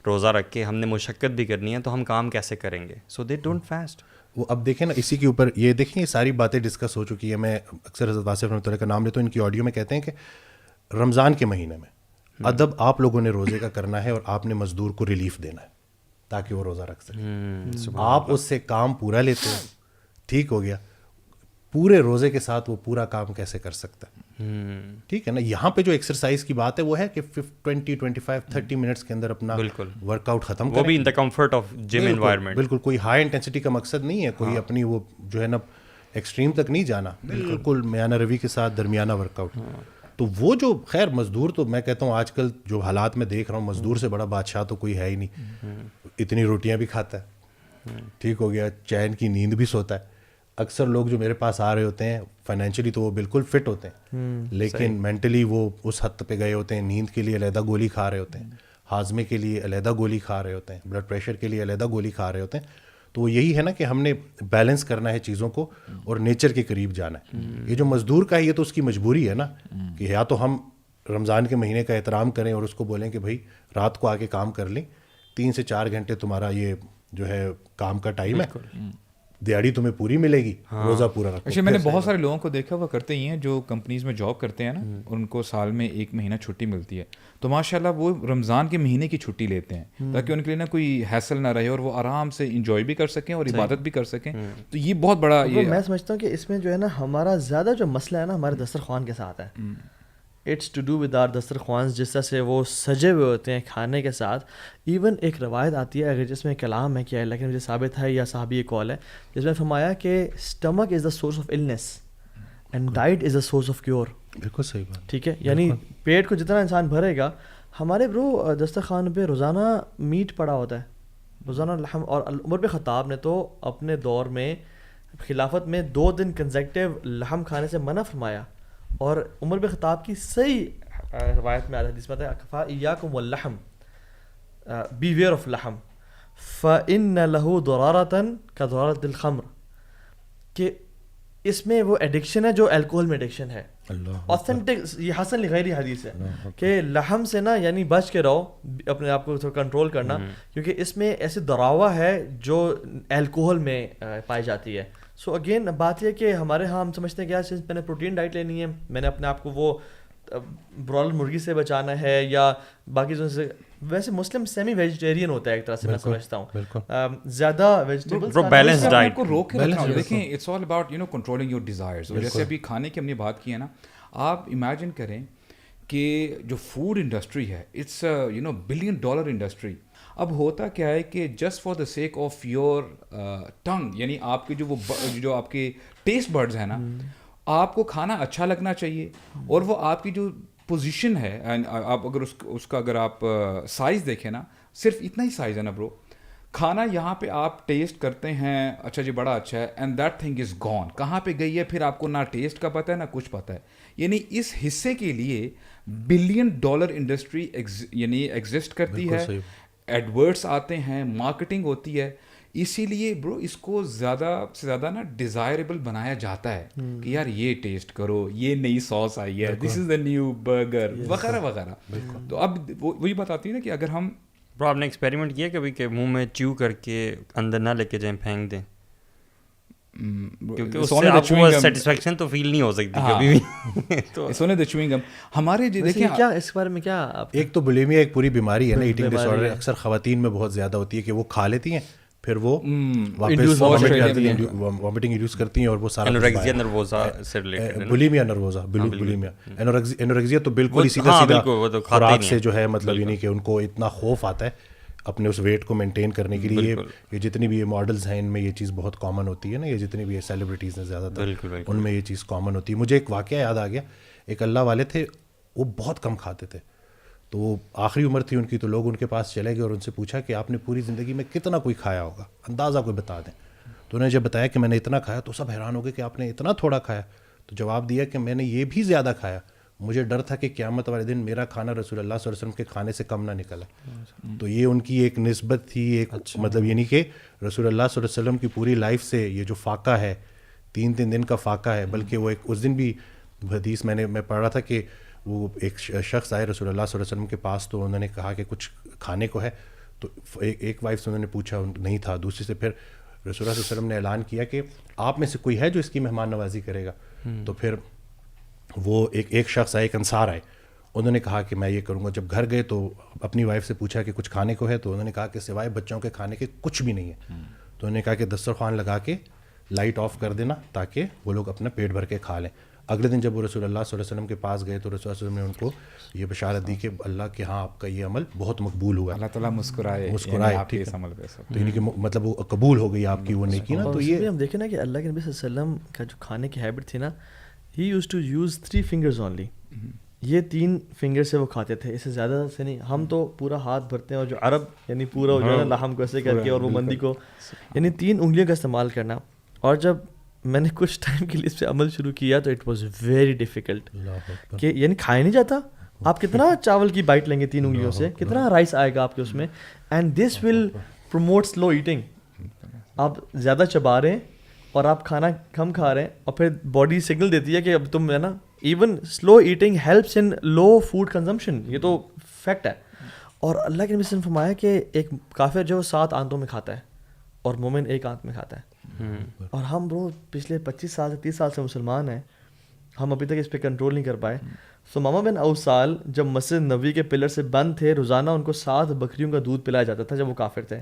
روزہ رکھ کے ہم نے مشقت بھی کرنی ہے تو ہم کام کیسے کریں گے. سو دے ڈونٹ فاسٹ. وہ اب دیکھیں نا اسی کے اوپر یہ دیکھیں یہ ساری باتیں ڈسکس ہو چکی ہیں. میں اکثر حضرت واصف رحمۃ اللہ کا نام لیتا ہوں, ان کی آڈیو میں کہتے ہیں کہ رمضان کے مہینے میں ادب آپ لوگوں نے روزے کا کرنا ہے اور آپ نے مزدور کو ریلیف دینا ہے تاکہ وہ روزہ رکھ سکے. آپ اس سے کام پورا لیتے ہیں, ٹھیک ہو گیا, پورے روزے کے ساتھ وہ پورا کام کیسے کر سکتا ہے, ٹھیک ہے نا. یہاں پہ جو ایکسرسائز کی بات ہے وہ ہے کہ 20-25-30 منٹس کے اندر اپنا ورک آؤٹ ختم وہ بھی in the comfort of gym environment. بالکل کوئی ہائی انٹینسٹی کا مقصد نہیں ہے, کوئی اپنی وہ جو ہے نا ایکسٹریم تک نہیں جانا, بالکل میانہ روی کے ساتھ درمیانہ ورک آؤٹ. تو وہ جو خیر مزدور تو میں کہتا ہوں آج کل جو حالات میں دیکھ رہا ہوں مزدور سے بڑا بادشاہ تو کوئی ہے ہی نہیں. اتنی روٹیاں بھی کھاتا ہے, ٹھیک ہو گیا, چین کی نیند بھی سوتا ہے. اکثر لوگ جو میرے پاس آ رہے ہوتے ہیں فائنینشلی تو وہ بالکل فٹ ہوتے ہیں, لیکن مینٹلی وہ اس حد پہ گئے ہوتے ہیں. نیند کے لیے علیحدہ گولی کھا رہے ہوتے ہیں, ہاضمے کے لیے علیحدہ گولی کھا رہے ہوتے ہیں, بلڈ پریشر کے لیے علیحدہ گولی کھا رہے ہوتے ہیں. تو وہ یہی ہے نا کہ ہم نے بیلنس کرنا ہے چیزوں کو اور نیچر کے قریب جانا ہے. یہ جو مزدور کا ہے یہ تو اس کی مجبوری ہے نا کہ یا تو ہم رمضان کے مہینے کا احترام کریں اور اس کو بولیں کہ بھائی رات کو آ کے کام کر لیں, 3 سے 4 گھنٹے تمہارا یہ جو ہے کام کا ٹائم ہے, دیہڑی تمہیں پوری ملے گی, روزہ پورا رکھو. اچھا میں نے بہت سارے لوگوں کو دیکھا وہ کرتے ہی ہیں جو کمپنیز میں جاب کرتے ہیں نا, ان کو سال میں 1 مہینہ چھٹی ملتی ہے, تو ماشاء اللہ وہ رمضان کے مہینے کی چھٹی لیتے ہیں تاکہ ان کے لیے نا کوئی ہیسل نہ رہے اور وہ آرام سے انجوائے بھی کر سکیں اور عبادت بھی کر سکیں. تو یہ بہت بڑا میں سمجھتا ہوں کہ اس میں جو ہے نا ہمارا زیادہ جو مسئلہ ہے نا ہمارے دسترخوان کے ساتھ ہے. It's to do with our دسترخوان, جس طرح سے وہ سجے ہوئے ہوتے ہیں کھانے کے ساتھ. ایون ایک روایت آتی ہے اگر جس میں کلام ہے کیا ہے لیکن مجھے ثابت ہے یا صحابی کال ہے جس میں فرمایا کہ stomach is the source of illness and diet is the source of cure. بالکل صحیح بات, ٹھیک ہے, یعنی پیٹ کو جتنا انسان بھرے گا, ہمارے برو دسترخوان پہ روزانہ میٹ پڑا ہوتا ہے, روزانہ لحم. اور عمر بن خطاب نے تو اپنے دور میں خلافت میں 2 دن کنزیکٹیو لحم کھانے سے منع فرمایا. اور عمر بن خطاب کی صحیح روایت میں آتا ہے جس میں آتا ہے اکفا ایاکم واللحم, بی ویئر آف لحم فإن له ضرارة كضرارة الخمر, کہ اس میں وہ ایڈکشن ہے جو الکوہل میں ایڈکشن ہے. اوتھینٹک, یہ حسن لغیری حدیث ہے کہ لحم سے نا یعنی بچ کے رہو, اپنے آپ کو تھوڑا کنٹرول کرنا, کیونکہ اس میں ایسی دراوا ہے جو الکوہل میں پائی جاتی ہے. سو اگین بات یہ کہ ہمارے ہاں ہم سمجھتے ہیں کہ یار میں نے پروٹین ڈائٹ لینی ہے, میں نے اپنے آپ کو وہ برالر مرغی سے بچانا ہے یا باقی چیزوں سے. ویسے مسلم سیمی ویجیٹیرین ہوتا ہے ایک طرح سے, میں سمجھتا ہوں زیادہ ویجیٹیبلز بیلنس ڈائٹ کو روک کے رکھنا. دیکھیں it's all about you know controlling your desires. جیسے ابھی کھانے کی ہم نے بات کی ہے نا, آپ امیجن کریں کہ جو فوڈ انڈسٹری ہے it's you know $1 billion industry. اب ہوتا کیا ہے کہ just for the sake of your tongue, یعنی آپ کے جو آپ کے ٹیسٹ برڈز ہیں نا, آپ کو کھانا اچھا لگنا چاہیے اور وہ آپ کی جو پوزیشن ہے, آپ اگر اس کا اگر آپ سائز دیکھیں نا, صرف اتنا ہی سائز ہے نا برو. کھانا یہاں پہ آپ ٹیسٹ کرتے ہیں, اچھا جی بڑا اچھا ہے, and that thing is gone, کہاں پہ گئی ہے پھر آپ کو نہ ٹیسٹ کا پتہ ہے نہ کچھ پتہ ہے. یعنی اس حصے کے لیے $1 billion انڈسٹری یعنی ایگزسٹ کرتی ہے, ایڈورٹس آتے ہیں, مارکیٹنگ ہوتی ہے. اسی لیے برو اس کو زیادہ سے زیادہ نا ڈیزائربل بنایا جاتا ہے کہ یار یہ ٹیسٹ کرو, یہ نئی سوس آئی ہے, دس از دا نیو برگر وغیرہ وغیرہ. تو اب وہی بات آتی ہے نا کہ اگر ہم برو, آپ نے ایکسپیریمنٹ کیا کبھی کہ منہ میں چیو کر کے اندر نہ لے کے جائیں, پھینک دیں, کیونکہ اس سے آپ کو سیٹسفیکشن تو فیل نہیں ہو سکتی کبھی بھی. تو سونے دا چیونگ گم ہمارے دیکھیں کیا اس بارے میں کیا, ایک تو بولیمیا ایک پوری بیماری ہے نا, ایٹنگ ڈس آرڈر, اکثر خواتین میں بہت زیادہ ہوتی ہے کہ وہ کھا لیتی ہیں پھر وہ واپس وامٹنگ انڈیوس کرتی ہیں اور وہ سارا انوریکسیا نروزا سے ریلیٹڈ, بولیمیا نروزا, بولیمیا انوریکسیا تو بالکل ہی سیدھا خوراک سے جو ہے مطلب یعنی کہ ان کو اتنا خوف آتا ہے اپنے اس ویٹ کو مینٹین کرنے کے لیے. یہ جتنی بھی یہ ماڈلز ہیں ان میں یہ چیز بہت کامن ہوتی ہے نا, یہ جتنی بھی یہ سیلیبریٹیز ہیں زیادہ تر ان میں یہ چیز کامن ہوتی ہے. مجھے ایک واقعہ یاد آ گیا, ایک اللہ والے تھے, وہ بہت کم کھاتے تھے, تو وہ آخری عمر تھی ان کی, تو لوگ ان کے پاس چلے گئے اور ان سے پوچھا کہ آپ نے پوری زندگی میں کتنا کوئی کھایا ہوگا, اندازہ کوئی بتا دیں. تو انہوں نے جب بتایا کہ میں نے اتنا کھایا تو سب حیران ہو گئے کہ آپ نے اتنا تھوڑا کھایا. تو جواب دیا کہ میں نے یہ بھی زیادہ کھایا, مجھے ڈر تھا کہ قیامت والے دن میرا کھانا رسول اللہ صلی اللہ علیہ وسلم کے کھانے سے کم نہ نکلا. تو یہ ان کی ایک نسبت تھی, ایک مطلب یعنی کہ رسول اللہ صلی اللہ علیہ وسلم کی پوری لائف سے یہ جو فاقہ ہے, 3 دن کا فاقہ ہے, بلکہ وہ ایک اس دن بھی حدیث میں پڑھ رہا تھا کہ وہ ایک شخص آئے رسول اللہ صلی اللہ علیہ وسلم کے پاس, تو انہوں نے کہا کہ کچھ کھانے کو ہے, تو ایک وائف سے انہوں نے پوچھا, نہیں تھا. دوسری سے پھر رسول اللہ صلی اللہ علیہ وسلم نے اعلان کیا کہ آپ میں سے کوئی ہے جو اس کی مہمان نوازی کرے گا. تو پھر وہ ایک شخص آئے, ایک انصار آئے, انہوں نے کہا کہ میں یہ کروں گا. جب گھر گئے تو اپنی وائف سے پوچھا کہ کچھ کھانے کو ہے, تو انہوں نے کہا کہ سوائے بچوں کے کھانے کے کچھ بھی نہیں ہے. تو انہوں نے کہا کہ دسترخوان لگا کے لائٹ آف کر دینا تاکہ وہ لوگ اپنا پیٹ بھر کے کھا لیں. اگلے دن جب وہ رسول اللہ صلی اللہ علیہ وسلم کے پاس گئے تو رسول اللہ صلی اللہ علیہ وسلم نے ان کو یہ بشارت دی کہ اللہ کے ہاں آپ کا یہ عمل بہت مقبول ہوا, اللہ تعالیٰ مسکرائے ٹھیک ہے. تو یعنی کہ مطلب وہ قبول ہو گئی آپ کی وہ نیکی نا. تو یہ ہم دیکھیں نا کہ اللہ کے نبی صلی اللہ علیہ وسلم کا جو کھانے کی ہیبٹ تھی نا, he used to use 3 fingers only. یہ 3 فنگر سے وہ کھاتے تھے, اس سے زیادہ سے نہیں. ہم تو پورا ہاتھ بھرتے ہیں, اور جو عرب یعنی پورا جو ہے نا لحم کو ایسے کر کے, اور وہ مندی کو یعنی 3 انگلیوں کا استعمال کرنا. اور جب میں نے کچھ ٹائم کے لیے اس پہ عمل شروع کیا تو اٹ واز ویری ڈیفیکلٹ, کہ یعنی کھایا نہیں جاتا. آپ کتنا چاول کی بائٹ لیں گے 3 انگلیوں سے, کتنا رائس آئے گا آپ کے اس میں. And this will promote slow eating. آپ زیادہ چبا رہے ہیں اور آپ کھانا کم کھا رہے ہیں, اور پھر باڈی سگنل دیتی ہے کہ اب تم ہے نا, even slow eating helps in low food consumption, یہ تو فیکٹ ہے. اور اللہ کے نبی نے فرمایا کہ ایک کافر جو 7 آنتوں میں کھاتا ہے اور مومن 1 آنت میں کھاتا ہے. اور ہم برو پچھلے 25 سال سے 30 سال سے مسلمان ہیں, ہم ابھی تک اس پہ کنٹرول نہیں کر پائے. سمامہ بن اوسال جب مسجد نبوی کے پلر سے بند تھے, روزانہ ان کو 7 بکریوں کا دودھ پلایا جاتا تھا جب وہ کافر تھے.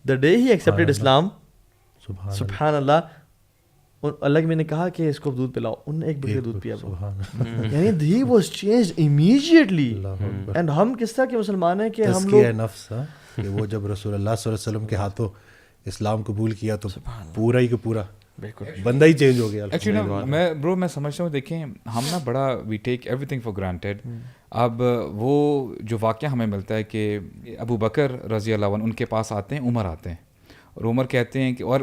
دا ڈے ہی ایکسیپٹڈ اسلام, سبحان اللہ, اللہ کے میں نے کہا کہ اس کو دودھ پلاؤ, انہوں نے 1 بکری دودھ پیا. یعنی he was changed immediately. And ہم کس طرح کے مسلمان ہیں کہ ہم لوگ نفس کہ وہ جب رسول اللہ صلی اللہ علیہ وسلم کے ہاتھوں اسلام قبول کیا تو پورا ہی کا پورا بندہ ہی چینج ہو گیا. ایکچولی میں سمجھتا ہوں, دیکھیں ہم نا بڑا we take everything for granted. اب وہ جو واقعہ ہمیں ملتا ہے کہ ابو بکر رضی اللہ عنہ ان کے پاس آتے ہیں, عمر آتے ہیں, اور عمر کہتے ہیں کہ, اور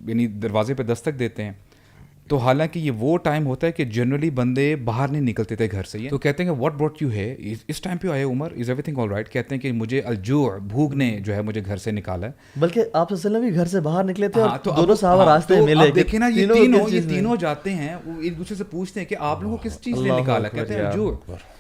یعنی دروازے پہ دستک دیتے ہیں. تو حالانکہ یہ وہ ٹائم ہوتا ہے کہ جنرلی بندے باہر نہیں نکلتے تھے گھر سے. تو کہتے ہیں کہ واٹ براٹ یو ہے, اس ٹائم پہ آئے Umar, is everything all right. کہتے ہیں کہ مجھے الجوع, بھوک نے جو ہے مجھے گھر سے نکالا ہے. بلکہ آپ صلی اللہ علیہ وسلم بھی گھر سے باہر نکلے تھے, اور دونوں صحابہ راستے میں ملے. دیکھیں نا یہ تینوں جاتے ہیں, وہ ایک دوسرے سے پوچھتے ہیں کہ آپ لوگوں کو کس چیز نے نکالا, کہتے ہیں الجوع.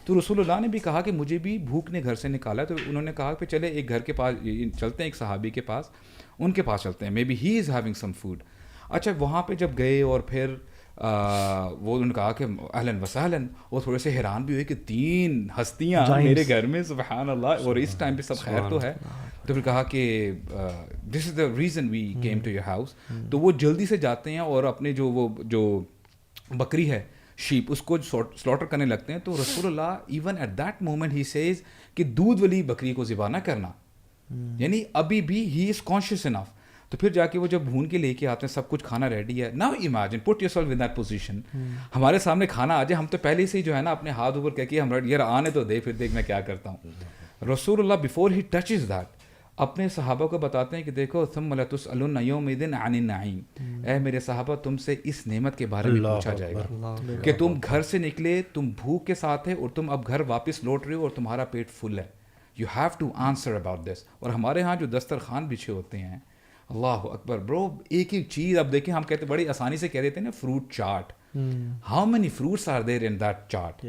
تو رسول اللہ نے بھی کہا کہ مجھے بھی بھوک نے گھر سے نکالا. تو انہوں نے کہا کہ چلے ایک گھر کے پاس چلتے ہیں, ایک صحابی کے پاس, ان کے پاس چلتے ہیں, maybe he is having some food. اچھا وہاں پہ جب گئے اور پھر وہ انہوں نے کہا کہ اہلاً وسہلاً, وہ تھوڑے سے حیران بھی ہوئے کہ 3 ہستیاں میرے گھر میں, سبحان اللہ, اور اس ٹائم پہ سب خیر تو ہے. تو پھر کہا کہ this is the reason we came to your house. تو وہ جلدی سے جاتے ہیں اور اپنے جو بکری ہے, شیپ, اس کو سلاٹر کرنے لگتے ہیں. تو رسول اللہ even at that moment he says کہ دودھ والی بکری کو ذبح نہ کرنا, یعنی ابھی بھی ہی از کانشیس انف. تو پھر جا کے وہ جب بھون کے لے کے آتے ہیں, سب کچھ کھانا ریڈی ہے. Now imagine, put your self in that position, ہمارے سامنے کھانا آ جائے, ہم تو پہلے سے ہی جو ہے نا اپنے ہاتھ اوپر کہہ کے ہم یار آنے تو دے, پھر دیکھ میں کیا کرتا ہوں. رسول اللہ بیفور ہی ٹچز دیٹ اپنے صحابہ کو بتاتے ہیں کہ دیکھو ثم لتسألن یومئذ عن النعیم, اے میرے صحابہ تم سے اس نعمت کے بارے میں پوچھا جائے گا کہ تم گھر سے نکلے, تم بھوک کے ساتھ ہے, اور تم اب گھر واپس لوٹ رہے ہو اور تمہارا پیٹ فل ہے. You have to answer about this. اور ہمارے ہاں جو دسترخوان بچھے ہوتے ہیں, اللہ اکبر برو, ایک ایک چیز. اب دیکھیں ہم کہتے بڑی آسانی سے کہہ دیتے ہیں نا fruit chaat, how many fruits are there in that chaat.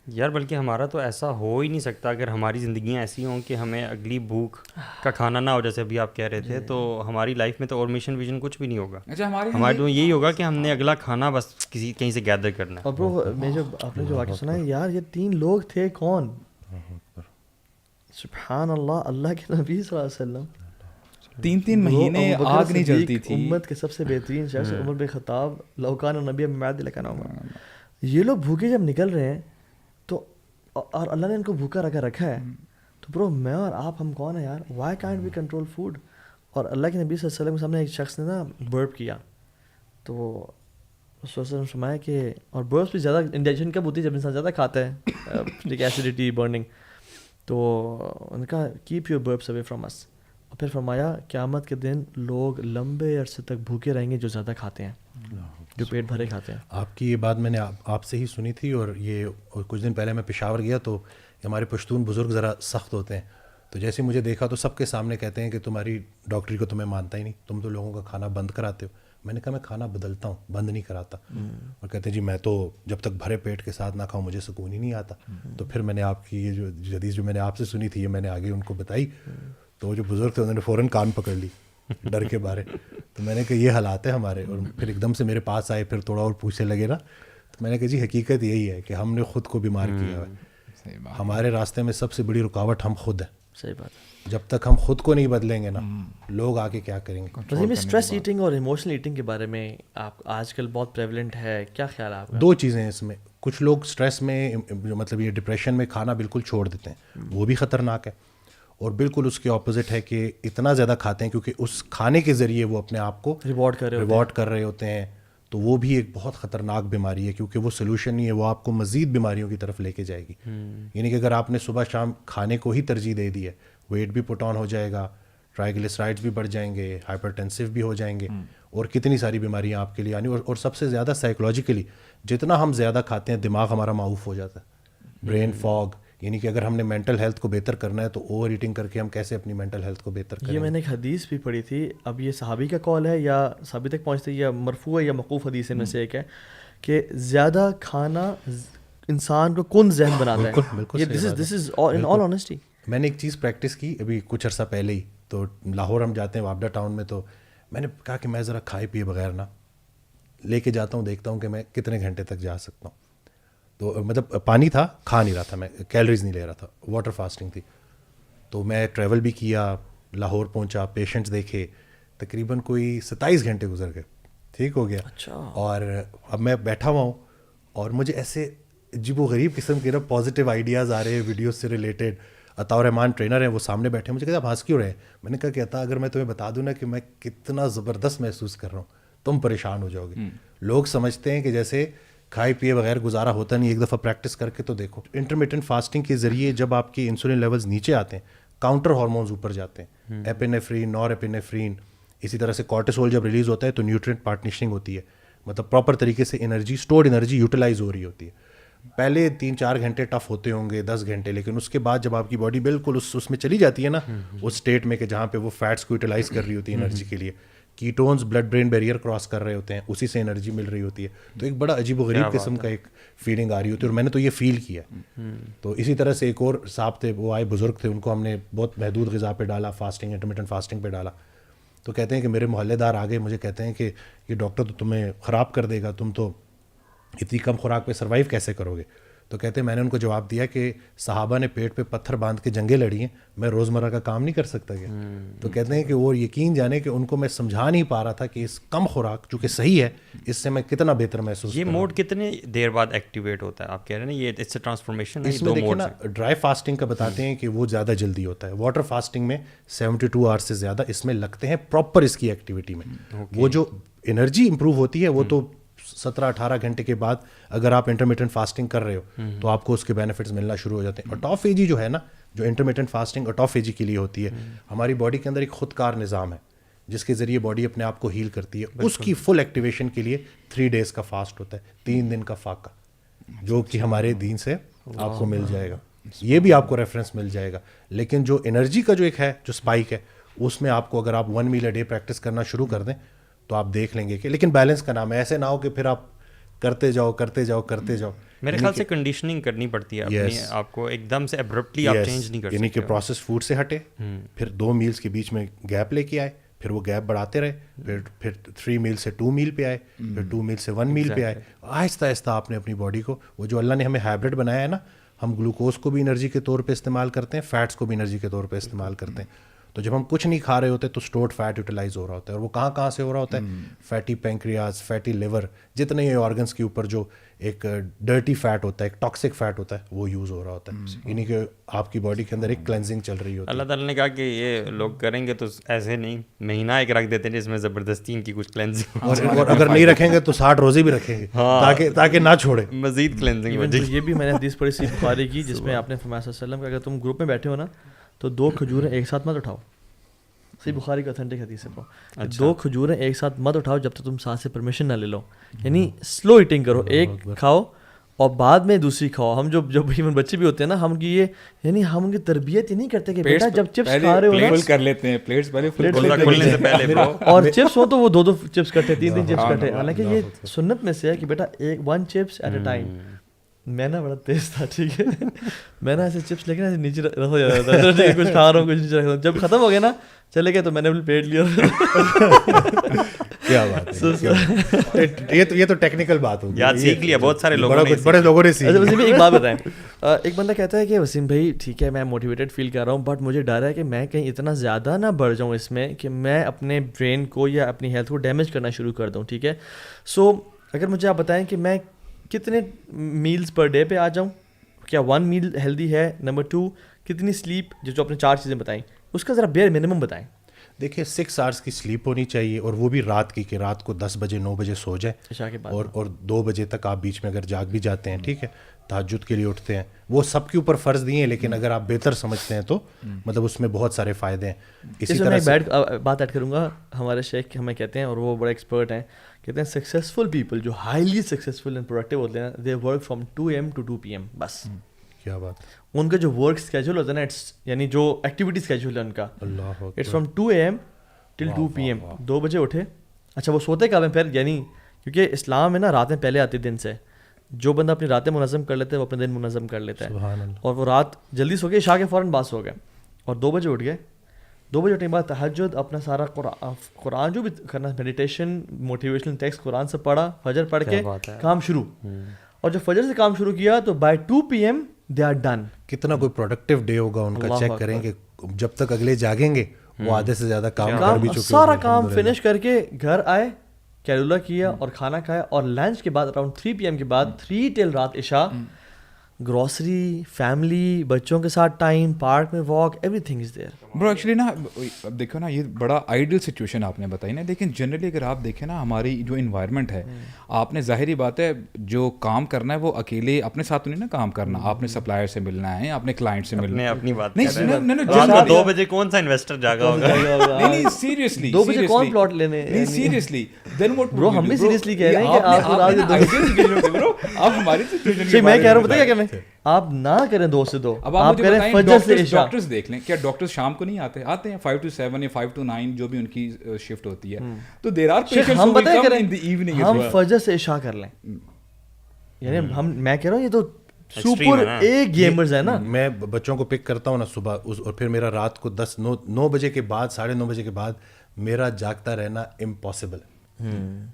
یار بلکہ ہمارا تو ایسا ہو ہی نہیں سکتا اگر ہماری زندگیاں ایسی ہوں کہ ہمیں اگلی بھوک کا کھانا نہ ہو, جیسے ابھی آپ کہہ رہے تھے. تو ہماری لائف میں تو اور مشن ویژن کچھ بھی نہیں ہوگا. اچھا ہمارے تو یہی ہوگا کہ ہم نے اگلا کھانا بس کہیں سے گیدر کرنا ہے. اور برو میں جو آپ نے جو واقعہ سنا ہے یار, یہ 3 لوگ تھے کون, سبحان اللہ, اللہ کے نبی صلی اللہ علیہ وسلم 3 مہینے آگ نہیں جلتی تھی. امت کے سب سے بہترین شخص عمر بن خطاب, لو کان نبی بعد لکان عمر. یہ لوگ بھوکے جب نکل رہے ہیں تو, اور اللہ نے ان کو بھوکا رکھا ہے, تو برو میں اور آپ ہم کون ہیں یار, why can't we control food. اور اللہ کے نبی صلی اللہ علیہ وسلم کے سامنے ایک شخص نے نا برپ کیا, تو اس وقت فرمایا کہ, اور برپس بھی زیادہ انڈائجن کب ہوتی ہے, جب انسان زیادہ کھاتا ہے, لائک ایسیڈیٹی, برننگ. تو ان کا کیپ یور برپس اوے فرام اس. اور پھر فرمایا قیامت کے دن لوگ لمبے عرصے تک بھوکے رہیں گے جو زیادہ کھاتے ہیں, جو پیٹ بھرے کھاتے ہیں. آپ کی یہ بات میں نے آپ سے ہی سنی تھی, اور یہ کچھ دن پہلے میں پشاور گیا تو ہمارے پشتون بزرگ ذرا سخت ہوتے ہیں. تو جیسے مجھے دیکھا تو سب کے سامنے کہتے ہیں کہ تمہاری ڈاکٹری کو تمہیں مانتا ہی نہیں, تم تو لوگوں کا کھانا بند کراتے ہو. میں نے کہا میں کھانا بدلتا ہوں, بند نہیں کراتا. اور کہتے ہیں جی میں تو جب تک بھرے پیٹ کے ساتھ نہ کھاؤں مجھے سکون ہی نہیں آتا. تو پھر میں نے آپ کی یہ جو حدیث جو میں نے آپ سے سنی تھی, یہ میں نے آگے ان کو بتائی. تو وہ جو بزرگ تھے انہوں نے فوراً کان پکڑ لی ڈر کے بارے. تو میں نے کہا یہ حالات ہے ہمارے. اور پھر ایک دم سے میرے پاس آئے, پھر تھوڑا اور پوچھنے لگے نا. تو میں نے کہا جی حقیقت یہی ہے کہ ہم نے خود کو بیمار کیا ہے. ہمارے راستے میں سب سے بڑی رکاوٹ ہم خود ہیں. صحیح بات ہے. جب تک ہم خود کو نہیں بدلیں گے نا, لوگ آگے کیا کریں گے. وسیم میں اسٹریس ایٹنگ اور ایموشنل ایٹنگ کے بارے میں آپ آج کل بہت پریولنٹ ہے, کیا خیال ہے آپ کا؟ 2 چیزیں ہیں اس میں. کچھ لوگ اسٹریس میں مطلب یہ ڈپریشن میں کھانا بالکل چھوڑ دیتے ہیں, وہ بھی خطرناک ہے. اور بالکل اس کے اپوزٹ ہے کہ اتنا زیادہ کھاتے ہیں کیونکہ اس کھانے کے ذریعے وہ اپنے آپ کو ریوارڈ کر رہے ہوتے ہیں. تو وہ بھی ایک بہت خطرناک بیماری ہے, کیونکہ وہ سلوشن نہیں ہے, وہ آپ کو مزید بیماریوں کی طرف لے کے جائے گی. یعنی کہ اگر آپ نے صبح شام کھانے کو ہی ترجیح دے دی ہے, ویٹ بھی پٹ آن ہو جائے گا, ٹرائیگلیسرائڈز بھی بڑھ جائیں گے, ہائپر ٹینسو بھی ہو جائیں گے, اور کتنی ساری بیماریاں آپ کے لیے آنی. اور سب سے زیادہ سائیکولوجیکلی جتنا ہم زیادہ کھاتے ہیں دماغ ہمارا معاف ہو جاتا ہے, برین فاگ. یعنی کہ اگر ہم نے مینٹل ہیلتھ کو بہتر کرنا ہے تو اوور ایٹنگ کر کے ہم کیسے اپنی مینٹل ہیلتھ کو بہتر کریں. یہ میں نے ایک حدیث بھی پڑھی تھی, اب یہ صحابی کا قول ہے یا صحابی تک پہنچتے یا مرفوع ہے یا موقوف حدیث میں سے ایک ہے کہ زیادہ کھانا انسان کو کن ذہن بناتا ہے. بالکل دس از ان آل آنیسٹی. میں نے ایک چیز پریکٹس کی ابھی کچھ عرصہ پہلے ہی. تو لاہور ہم جاتے ہیں وابڈا ٹاؤن میں, تو میں نے کہا کہ میں ذرا کھائے پیے بغیر نا لے کے جاتا ہوں, دیکھتا ہوں کہ میں کتنے گھنٹے تک جا سکتا ہوں. تو مطلب پانی تھا, کھا نہیں رہا تھا میں, کیلریز نہیں لے رہا تھا, واٹر فاسٹنگ تھی. تو میں ٹریول بھی کیا, لاہور پہنچا, پیشنٹس دیکھے, تقریباً کوئی 27 گھنٹے گزر گئے, ٹھیک ہو گیا. اور اب میں بیٹھا ہوا ہوں اور مجھے ایسے عجیب و غریب قسم کے نا پازیٹیو آئیڈیاز آ رہے ہیں ویڈیوز سے ریلیٹڈ. عطاء رحمان ٹرینر ہیں, وہ سامنے بیٹھے ہیں. مجھے کہتے ہیں آپ ہنس کیوں رہے ہیں؟ میں نے کہا کہ عطا اگر میں تمہیں بتا دوں نا کہ میں کتنا زبردست محسوس کر رہا ہوں, تم پریشان ہو جاؤ گے. لوگ سمجھتے ہیں کہ جیسے کھائے پیے بغیر گزارا ہوتا نہیں, ایک دفعہ پریکٹس کر کے تو دیکھو. انٹرمیٹنٹ فاسٹنگ کے ذریعے جب آپ کے انسولین لیولز نیچے آتے ہیں, کاؤنٹر ہارمونز اوپر جاتے ہیں, ایپینیفرین, نور ایپینیفرین, اسی طرح سے کورٹیسول جب ریلیز ہوتا ہے تو نیوٹرینٹ پارٹنیشنگ ہوتی ہے, مطلب پراپر طریقے سے انرجی, اسٹورڈ انرجی یوٹیلائز ہو رہی ہوتی ہے. پہلے 3-4 گھنٹے ٹف ہوتے ہوں گے, 10 گھنٹے, لیکن اس کے بعد جب آپ کی باڈی بالکل اس میں چلی جاتی ہے نا, اس اسٹیٹ میں کہ جہاں پہ وہ فیٹس کو یوٹیلائز کر رہی ہوتی ہے انرجی کے لیے, ketones blood brain barrier cross کر رہے ہوتے ہیں, اسی سے انرجی مل رہی ہوتی ہے. تو ایک بڑا عجیب و غریب قسم کا ایک فیلنگ آ رہی ہوتی ہے, اور میں نے تو یہ فیل کیا. تو اسی طرح سے ایک اور صاحب تھے, وہ آئے بزرگ تھے, ان کو ہم نے بہت محدود غذا پہ ڈالا, فاسٹنگ, انٹرمیٹنٹ فاسٹنگ پہ ڈالا. تو کہتے ہیں کہ میرے محلے دار آ گئے, مجھے کہتے ہیں کہ یہ ڈاکٹر تو تمہیں خراب کر دے گا, تم تو اتنی کم خوراک پہ سروائیو کیسے کرو گے. تو کہتے ہیں میں نے ان کو جواب دیا کہ صحابہ نے پیٹ پہ پتھر باندھ کے جنگیں لڑی ہیں, میں روزمرہ کا کام نہیں کر سکتا کیا. تو کہتے ہیں کہ وہ یقین جانے کہ ان کو میں سمجھا نہیں پا رہا تھا کہ اس کم خوراک جو کہ صحیح ہے, اس سے میں کتنا بہتر محسوس. یہ موڈ کتنے دیر بعد ایکٹیویٹ ہوتا ہے آپ کہہ رہے ہیں نا, یہ اس سے ٹرانسفارمیشن اس میں دیکھیں نا, ڈرائی فاسٹنگ کا بتاتے ہیں کہ وہ زیادہ جلدی ہوتا ہے. واٹر فاسٹنگ میں 72 آورس سے زیادہ اس میں لگتے ہیں پراپر اس کی ایکٹیویٹی میں. وہ جو انرجی امپروو ہوتی ہے وہ تو 17-18 گھنٹے کے بعد اگر آپ انٹرمیٹنٹ فاسٹنگ کر رہے ہو تو آپ کو اس کے بینیفٹس ملنا شروع ہو جاتے ہیں. آٹوفیجی جو ہے نا, جو انٹرمیٹنٹ فاسٹنگ آٹوفیجی کے لیے ہوتی ہے, ہماری باڈی کے اندر ایک خودکار نظام ہے جس کے ذریعے باڈی اپنے آپ کو ہیل کرتی ہے. اس کی فل ایکٹیویشن کے لیے 3 days کا فاسٹ ہوتا ہے, 3 دن کا فاقہ, جو کہ ہمارے دین سے آپ کو مل جائے گا. یہ بھی آپ کو ریفرنس مل جائے گا. لیکن جو انرجی کا جو ایک ہے, جو اسپائک ہے, اس میں آپ کو اگر آپ 1 meal a day پریکٹس کرنا شروع کر دیں تو آپ دیکھ لیں گے کہ, لیکن بیلنس کا نام ہے, ایسے نہ ہو کہ پھر آپ کرتے جاؤ. میرے خیال سے کنڈیشننگ کرنی پڑتی ہے اپنی آپ کو, ایک دم سے ابرپٹلی آپ چینج نہیں کر سکتے. یعنی کہ پروسیس فوڈ سے ہٹے, پھر 2 meals کے بیچ میں گیپ لے کے آئے, پھر وہ گیپ بڑھاتے رہے, پھر 3 meal سے 2 meal پہ آئے, پھر 2 meal سے 1 meal پہ آئے. آہستہ آہستہ آپ نے اپنی باڈی کو, وہ جو اللہ نے ہمیں ہائبرڈ بنایا ہے نا, ہم گلوکوز کو بھی انرجی کے طور پہ استعمال کرتے ہیں, فیٹس کو بھی انرجی کے طور پہ استعمال کرتے ہیں. تو جب ہم کچھ نہیں کھا رہے ہوتے تو اسٹورڈ فیٹ یوٹیلائز ہو رہا ہوتا ہے, اور وہ کہاں سے ہو رہا ہوتا ہے, فیٹی پینکریاز, فیٹی لیور, جتنے یہ آرگنس کے اوپر جو ایک ڈرٹی فیٹ ہوتا ہے, ایک ٹاکسک فیٹ ہوتا ہے, وہ یوز ہو رہا ہوتا ہے. یعنی کہ آپ کی باڈی کے اندر ایک کلینزنگ چل رہی ہوتی ہے. اللہ تعالیٰ نے کہا کہ یہ لوگ کریں گے تو ایسے نہیں, مہینہ ایک رکھ دیتے ہیں جس میں زبردستی ان کی کچھ کلینزنگ, اور اگر نہیں رکھیں گے تو 60 روزے بھی رکھیں گے تاکہ نہ چھوڑے, مزید کلینزنگ ہو جائے. یہ بھی میں نے حدیث پڑھی سی بخاری کی, جس میں آپ نے فرمایا صلی اللہ علیہ وسلم کہ اگر تم گروپ میں بیٹھے ہو نا تو 2 کھجوریں ایک ساتھ مت اٹھاؤ. صحیح بخاری کا اتھینٹک حدیث ہے. 2 کھجوریں ایک ساتھ مت اٹھاؤ جب تک تم ساتھ سے پرمیشن نہ لے لو. یعنی سلو ایٹنگ کرو, ایک کھاؤ اور بعد میں دوسری کھاؤ. ہم جب ایون بچے بھی ہوتے ہیں نا, ہم کی یہ یعنی ہم ان کی تربیت یہ نہیں کرتے کہ بیٹا جب چپس کھا رہے ہو نا فل کر لیتے ہیں, پلیٹس پہلے فل کھولنے سے پہلے اور چپس ہو تو وہ 2 چپس کٹے, 3 چپس کٹے. حالانکہ یہ سنت میں سے ہے کہ بیٹا 1 چپس ایٹ اے ٹائم. میں نا بڑا تیز تھا, ٹھیک ہے, میں نا ایسے چپس لے کے نا نیچے رکھا جاتا تھا, ٹھیک ہے, کچھ کھا رہا ہوں, کچھ نیچے رکھ رہا ہوں, جب ختم ہو گیا نا چلے گئے تو میں نے اپنی پلیٹ لیا. کیا بات ہے, یہ تو ٹیکنیکل بات ہوگی, یاد سیکھ لیا بہت سارے لوگوں نے, بڑے لوگوں نے سیکھ. وسیم ایک بات بتائیں, ایک بندہ کہتا ہے کہ وسیم بھائی ٹھیک ہے میں موٹیویٹیڈ فیل کر رہا ہوں, بٹ مجھے ڈر ہے کہ میں کہیں اتنا زیادہ نہ بڑھ جاؤں اس میں کہ میں اپنے برین کو یا اپنی ہیلتھ کو ڈیمیج کرنا شروع کر دوں, ٹھیک ہے. سو اگر مجھے آپ بتائیں کہ میں کتنے میلز پر ڈے پہ آ جاؤں, کیا 1 میل ہیلدی ہے, نمبر 2 کتنی سلیپ, جو آپ نے 4 چیزیں بتائیں اس کا ذرا بیئر منیمم بتائیں. دیکھیے 6 آورس کی سلیپ ہونی چاہیے, اور وہ بھی رات کی, کہ رات کو 10 بجے 9 بجے سو جائیں, عشاء کے بعد, اور 2 بجے تک آپ بیچ میں اگر جاگ بھی جاتے ہیں, ٹھیک ہے, تہجد کے لیے اٹھتے ہیں, وہ سب کے اوپر فرض نہیں ہے, لیکن اگر آپ بہتر سمجھتے ہیں تو مطلب اس میں بہت سارے فائدے ہیں. اسی طرح میں ایک بات ایڈ کروں گا, ہمارے شیخ ہمیں کہتے ہیں, اور وہ بڑے ایکسپرٹ ہیں, کہتے ہیں سکسیزفل پیپل جو ہائیلی سکسیزفل اینڈ پروڈکٹیو ہوتے ہیں, they work from 2 AM to 2 PM بس. کیا بات, ان کا جو ورک اسکیجول ہوتا ہے نا, یعنی جو ایکٹیویٹی اسکیجول ہے ان کا, اللہ it's from 2 AM till 2 PM. 2 بجے اٹھے, اچھا وہ سوتے کب ہیں پھر, یعنی کیونکہ اسلام میں نا راتیں پہلے آتی دن سے, جو بندہ اپنی راتیں منظم کر لیتا ہے وہ اپنے دن منظم کر لیتا ہے, اور وہ رات جلدی سو گئے, عشاء کے فوراً بعد سو گئے, اور 2 بجے اٹھ گئے. 2 بجے اٹھنے کے بعد تہجد, اپنا سارا قرآن جو بھی کرنا, میڈیٹیشن, موٹیویشنل ٹیکسٹ قرآن سے پڑھا, فجر پڑھ کے کام شروع, اور جب فجر سے کام شروع کیا تو by 2 PM they are done. کتنا کوئی پروڈکٹیو ڈے ہوگا ان کا, چیک کریں کہ جب تک اگلے جاگیں گے وہ آدھے سے زیادہ کام کر بھی چکے, سارا کام فنش کر کے گھر آئے, کیلولا کیا اور کھانا کھایا, اور لنچ کے بعد اراؤنڈ 3 PM کے بعد 3 till رات عشاء, گروسری, فیملی, بچوں کے ساتھ ٹائم, پارک میں walk, every thing is there. برو ایکچولی نا اب دیکھو نا, یہ بڑا آئیڈیل سچویشن آپ نے بتائی نا, لیکن جنرلی اگر آپ دیکھیں نا ہماری جو انوائرمنٹ ہے, آپ نے ظاہری بات ہے جو کام کرنا ہے وہ اکیلے اپنے ساتھ نہیں نا کام کرنا, آپ نے سپلائر سے ملنا ہے, اپنے کلائنٹ سے ملنا ہے, اپنی بات نہیں 2 بجے کون سا انویسٹر جاگا ہوگا, نہیں سیریسلی 2 بجے کون پلاٹ لینے, نہیں سیریسلی, دین واٹ برو ہم بھی سیریسلی کہہ رہے ہیں کہ آپ آپ ہماری سچویشن میں کہہ رہا ہوں, پتہ کیا کریں, آپ نہ کریں 2 سے 2, اب آپ کریں فجر سے عشاء. ڈاکٹرز دیکھ لیں, کیا ڈاکٹرز شام کو نہیں آتے ہیں 5 to 7 یا 5 to 9 جو بھی ان کی شفٹ ہوتی ہے, تو دیر آر پیشنٹس ہم ہو ول پتہ کم کریں, ان دی ایوننگ, ہم فجر سے عشاء کر لیں, یعنی میں کہہ رہا ہوں یہ تو سپر اے گیمرز ہیں نا. میں بچوں کو پک کرتا ہوں نا صبح, اور پھر میرا رات کو 9 بجے کے بعد 9:30 بجے کے بعد میرا جاگتا رہنا امپاسبل ہے,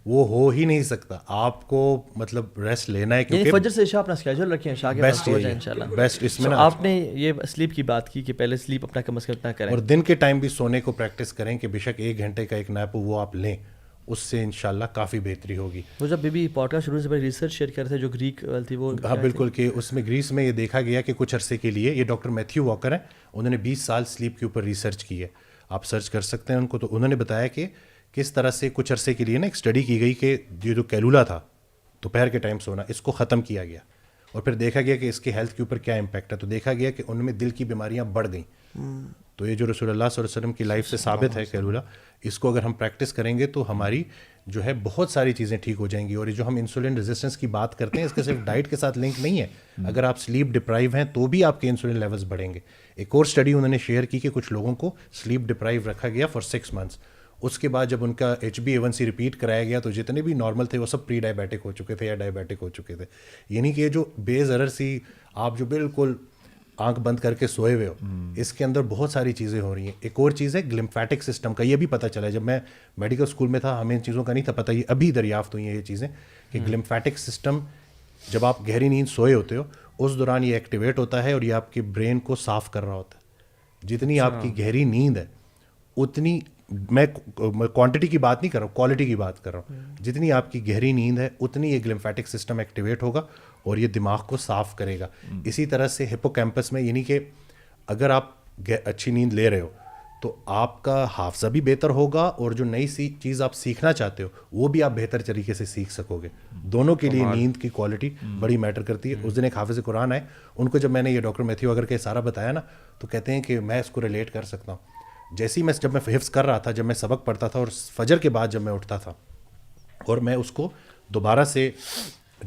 وہ ہو ہی نہیں سکتا. آپ کو مطلب ریسٹ لینا ہے, کیونکہ فجر سے عشاء اپنا اسکیجول رکھیں, عشاء کے بعد ہو جائے انشاءاللہ. بیسٹ اس میں نا آپ نے یہ سلیپ کی بات کی کہ پہلے سلیپ اپنا کم از کم اتنا کریں, اور دن کے ٹائم بھی سونے کو پریکٹس کریں, کہ بے شک 1 گھنٹے کا ایک نیپ وہ آپ لیں, اس سے انشاءاللہ کافی بہتری ہوگی. وہ جب بھی پوڈ کاسٹ شروع سے پہلے ریسرچ شیئر کر رہے تھے جو گریک تھی, وہ ہاں بالکل, کہ اس میں گریس میں یہ دیکھا گیا کہ کچھ عرصے کے لیے, یہ ڈاکٹر میتھیو واکر ہیں, انہوں نے 20 سال سلیپ کے اوپر ریسرچ کی ہے, آپ سرچ کر سکتے ہیں ان کو. تو انہوں نے بتایا کہ کس طرح سے کچھ عرصے کے لیے نا ایک اسٹڈی کی گئی کہ یہ جو کیلولا تھا دوپہر کے ٹائم سونا, اس کو ختم کیا گیا, اور پھر دیکھا گیا کہ اس کے ہیلتھ کے اوپر کیا امپیکٹ ہے. تو دیکھا گیا کہ ان میں دل کی بیماریاں بڑھ گئیں. تو یہ جو رسول اللہ صلی اللہ علیہ وسلم کی لائف سے ثابت ہے کیلولا, اس کو اگر ہم پریکٹس کریں گے تو ہماری جو ہے بہت ساری چیزیں ٹھیک ہو جائیں گی. اور یہ جو ہم انسولین ریزسٹنس کی بات کرتے ہیں, اس کے صرف ڈائٹ کے ساتھ لنک نہیں ہے, اگر آپ سلیپ ڈپرائیو ہیں تو بھی آپ کے انسولین لیولز بڑھیں گے. ایک اور اسٹڈی انہوں نے شیئر کی کہ کچھ لوگوں کو سلیپ ڈپرائیو رکھا گیا فار 6 months, اس کے بعد جب ان کا HbA1c ریپیٹ کرایا گیا تو جتنے بھی نارمل تھے وہ سب پری ڈائبیٹک ہو چکے تھے یا ڈائبیٹک ہو چکے تھے. یعنی کہ یہ جو بے ضرر سی آپ جو بالکل آنکھ بند کر کے سوئے ہوئے ہو, اس کے اندر بہت ساری چیزیں ہو رہی ہیں. ایک اور چیز ہے گلمفیٹک سسٹم کا, یہ بھی پتہ چلا جب میں میڈیکل اسکول میں تھا, ہمیں ان چیزوں کا نہیں تھا پتہ, یہ ابھی دریافت ہوئی ہیں یہ چیزیں, کہ گلمفیٹک سسٹم جب آپ گہری نیند سوئے ہوتے ہو اس دوران یہ ایکٹیویٹ ہوتا ہے, اور یہ آپ کے برین کو صاف کر رہا ہوتا ہے. جتنی آپ کی گہری نیند ہے اتنی, میں کوانٹٹی کی بات نہیں کر رہا ہوں, کوالٹی کی بات کر رہا ہوں, جتنی آپ کی گہری نیند ہے اتنی یہ گلمفیٹک سسٹم ایکٹیویٹ ہوگا اور یہ دماغ کو صاف کرے گا. اسی طرح سے ہپوکیمپس میں, یعنی کہ اگر آپ اچھی نیند لے رہے ہو تو آپ کا حافظہ بھی بہتر ہوگا, اور جو نئی سی چیز آپ سیکھنا چاہتے ہو وہ بھی آپ بہتر طریقے سے سیکھ سکو گے. دونوں کے لیے نیند کی کوالٹی بڑی میٹر کرتی ہے. اس دن ایک حافظ قرآن آئے, ان کو جب میں نے یہ ڈاکٹر میتھیو اگر کے سارا بتایا نا, تو کہتے ہیں کہ میں اس کو ریلیٹ کر سکتا ہوں. جیسے ہی جب میں حفظ کر رہا تھا, جب میں سبق پڑھتا تھا, اور فجر کے بعد جب میں اٹھتا تھا اور میں اس کو دوبارہ سے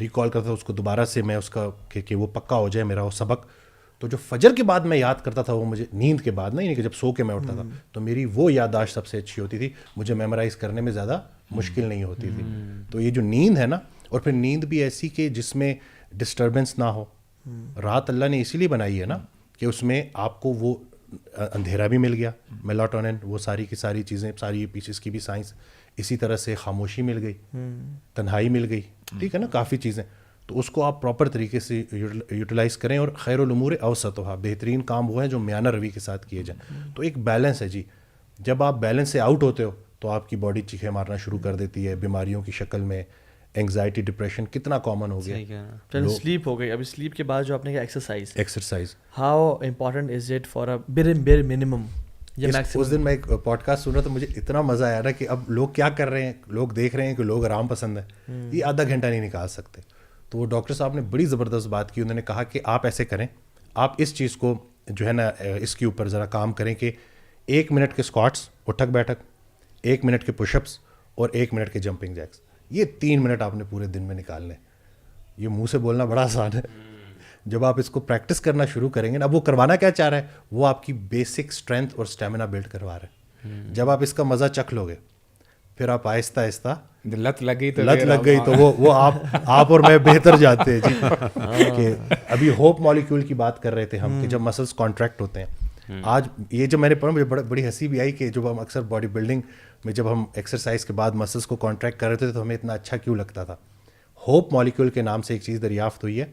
ریکال کرتا تھا, اس کو دوبارہ سے میں اس کا کہ وہ پکا ہو جائے میرا وہ سبق, تو جو فجر کے بعد میں یاد کرتا تھا وہ مجھے نیند کے بعد نہیں, کہ جب سو کے میں اٹھتا تھا, تو میری وہ یادداشت سب سے اچھی ہوتی تھی, مجھے میمورائز کرنے میں زیادہ مشکل نہیں ہوتی تھی. تو یہ جو نیند ہے نا, اور پھر نیند بھی ایسی کہ جس میں ڈسٹربنس نہ ہو. رات اللہ نے اسی لیے بنائی ہے نا کہ اس میں آپ کو وہ اندھیرا بھی مل گیا, میلاٹونن, وہ ساری کی ساری چیزیں, ساری پیچھے کی بھی سائنس. اسی طرح سے خاموشی مل گئی, تنہائی مل گئی, ٹھیک ہے نا, کافی چیزیں. تو اس کو آپ پراپر طریقے سے یوٹیلائز کریں. اور خیر الامور اوسطھا, بہترین کام وہ ہیں جو میانہ روی کے ساتھ کیے جائیں. تو ایک بیلنس ہے جی. جب آپ بیلنس سے آؤٹ ہوتے ہو تو آپ کی باڈی چیخیں مارنا شروع کر دیتی ہے بیماریوں کی شکل میں. انگزائٹی, ڈپریشن کتنا کامن ہو گیا. سلیپ ہو گئی. ابھی سلیپ کے بعد جو آپ نے کہا exercise, how important is it for بیر منیمم. اس دن میں ایک پوڈ کاسٹ سن رہا تو مجھے اتنا مزہ آیا نا کہ اب لوگ کیا کر رہے ہیں, لوگ دیکھ رہے ہیں کہ لوگ آرام پسند ہے, یہ آدھا گھنٹہ نہیں نکال سکتے. تو وہ ڈاکٹر صاحب نے بڑی زبردست بات کی. انہوں نے کہا کہ آپ ایسے کریں, آپ اس چیز کو جو ہے نا اس کے اوپر ذرا کام کریں کہ 1 منٹ کے اسکواٹس, اٹھک بیٹھک, 1 منٹ کے پش اپس اور 1 منٹ کے جمپنگ جیکس. یہ 3 منٹ آپ نے پورے دن میں نکالنے. یہ منہ سے بولنا بڑا آسان ہے. جب آپ اس کو پریکٹس کرنا شروع کریں گے نا, اب وہ کروانا کیا چاہ رہا ہے, وہ آپ کی بیسک اسٹرینتھ اور اسٹیمنا بلڈ کروا رہا ہے. جب آپ اس کا مزہ چکھ لو گے پھر آپ آہستہ آہستہ لت لگ گئی تو وہ آپ اور میں بہتر جاتے ہیں جی. کہ ابھی ہوپ مالیکیول کی بات کر رہے تھے ہم کہ جب مسلس کانٹریکٹ ہوتے ہیں, آج یہ جب میں نے پڑھا مجھے بڑی ہنسی بھی آئی کہ جب ہم اکثر باڈی بلڈنگ میں جب ہم ایکسرسائز کے بعد مسلس کو کانٹریکٹ کر رہے تھے تو ہمیں اتنا اچھا کیوں لگتا تھا. ہوپ مالیکیول کے نام سے ایک چیز دریافت ہوئی ہے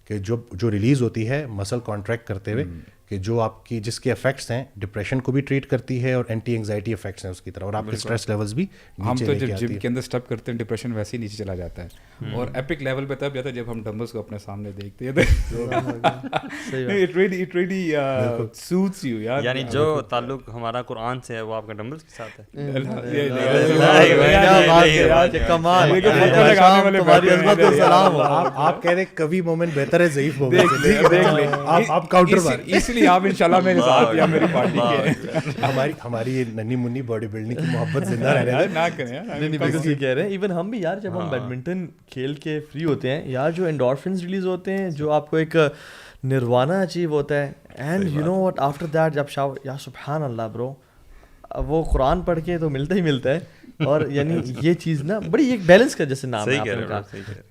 کہ جو ریلیز ہوتی ہے مسل کانٹریکٹ کرتے ہوئے, کہ جو آپ کی جس کے افیکٹس ہیں ڈپریشن کو بھی ٹریٹ کرتی ہے اور اینٹی انگزائٹی افیکٹس ہیں اس کی طرح, اور آپ کے اسٹریس لیولز بھی نیچے لے کے آتی ہے. ہم تو جب جم کے اندر اسٹیپ کرتے ہیں ڈپریشن ویسے ہی نیچے چلا جاتا ہے. اور ایپک لیول پہ تب جاتا ہے جب ہم ڈمبلز کو اپنے سامنے دیکھتے ہیں. اٹ ریلی سوٹس یو یار. یعنی جو تعلق ہمارا قرآن سے ہے وہ آپ کا ڈمبلز کے ساتھ ہے. آپ کہہ رہے کبھی مومنٹ بہتر ہے ضعیف مومنٹ, آپ کاؤنٹر اس لیے آپ انشاءاللہ میرے ساتھ یا میری پارٹی کے. ہماری یہ ننھی منی باڈی بلڈنگ کی محبت زندہ رہنے نہ کریں. بالکل کہہ رہے ہیں. ایون ہم بھی یار جب ہم بیڈمنٹن کھیل کے فری ہوتے ہیں یار, جو انڈورفنز ریلیز ہوتے ہیں, جو آپ کو ایک نروانا اچیو ہوتا ہے, and you know what after that جب یا سبحان اللہ برو, وہ قرآن پڑھ کے تو ملتا ہی ملتا ہے. اور یعنی یہ چیز نا بڑی ایک بیلنس کا جیسے نام ہے آپ نے کہا,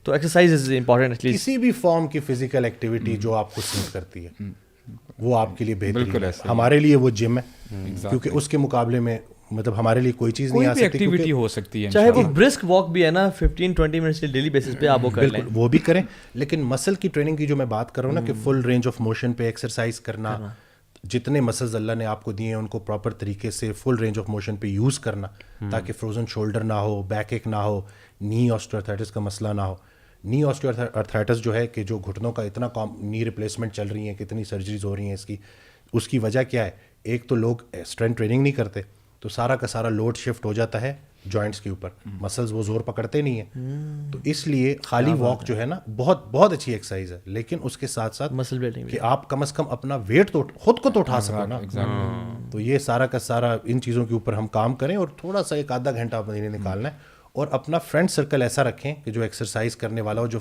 تو ایکسرسائز از امپورٹنٹ. کسی بھی فارم کی فزیکل ایکٹیویٹی جو آپ کو سوٹ کرتی ہے وہ آپ کے لیے بہترین ہے. ہمارے لیے وہ جم ہے کیونکہ اس کے مقابلے میں مطلب ہمارے لیے کوئی چیز نہیں آ سکتی. ایکٹیویٹی ہو سکتی ہے, چاہے وہ برسک واک بھی ہے نا 15-20 منٹس ڈیلی بیسس پہ آپ وہ کر لیں, وہ بھی کریں. لیکن مسل کی ٹریننگ کی جو میں بات کر رہا ہوں نا کہ فل رینج آف موشن پہ ایکسرسائز کرنا, جتنے مسلز اللہ نے آپ کو دیے ہیں ان کو پراپر طریقے سے فل رینج آف موشن پہ یوز کرنا تاکہ فروزن شولڈر نہ ہو, بیک ایک نہ ہو, نی آسٹیوآرتھرائٹس کا مسئلہ نہ ہو. نی آسٹیوآرتھرائٹس جو ہے کہ جو گھٹنوں کا اتنا نی ریپلیسمنٹ چل رہی ہیں, کتنی سرجریز ہو رہی ہیں اس کی وجہ کیا ہے. ایک تو لوگ اسٹرینتھ ٹریننگ نہیں کرتے تو سارا کا سارا لوڈ شفٹ ہو جاتا ہے جوائنٹس کے اوپر, مسلز وہ زور پکڑتے نہیں ہیں. تو اس لیے خالی واک جو ہے نا بہت بہت اچھی ایکسرسائز ہے, لیکن اس کے ساتھ ساتھ مسل بلڈنگ کہ آپ کم از کم اپنا ویٹ تو خود کو تو اٹھا سکو نا. تو یہ سارا کا سارا ان چیزوں کے اوپر ہم کام کریں اور تھوڑا سا ایک آدھا گھنٹہ مہینے نکالنا ہے, اور اپنا فرینڈ سرکل ایسا رکھیں کہ جو ایکسرسائز کرنے والا ہو, جو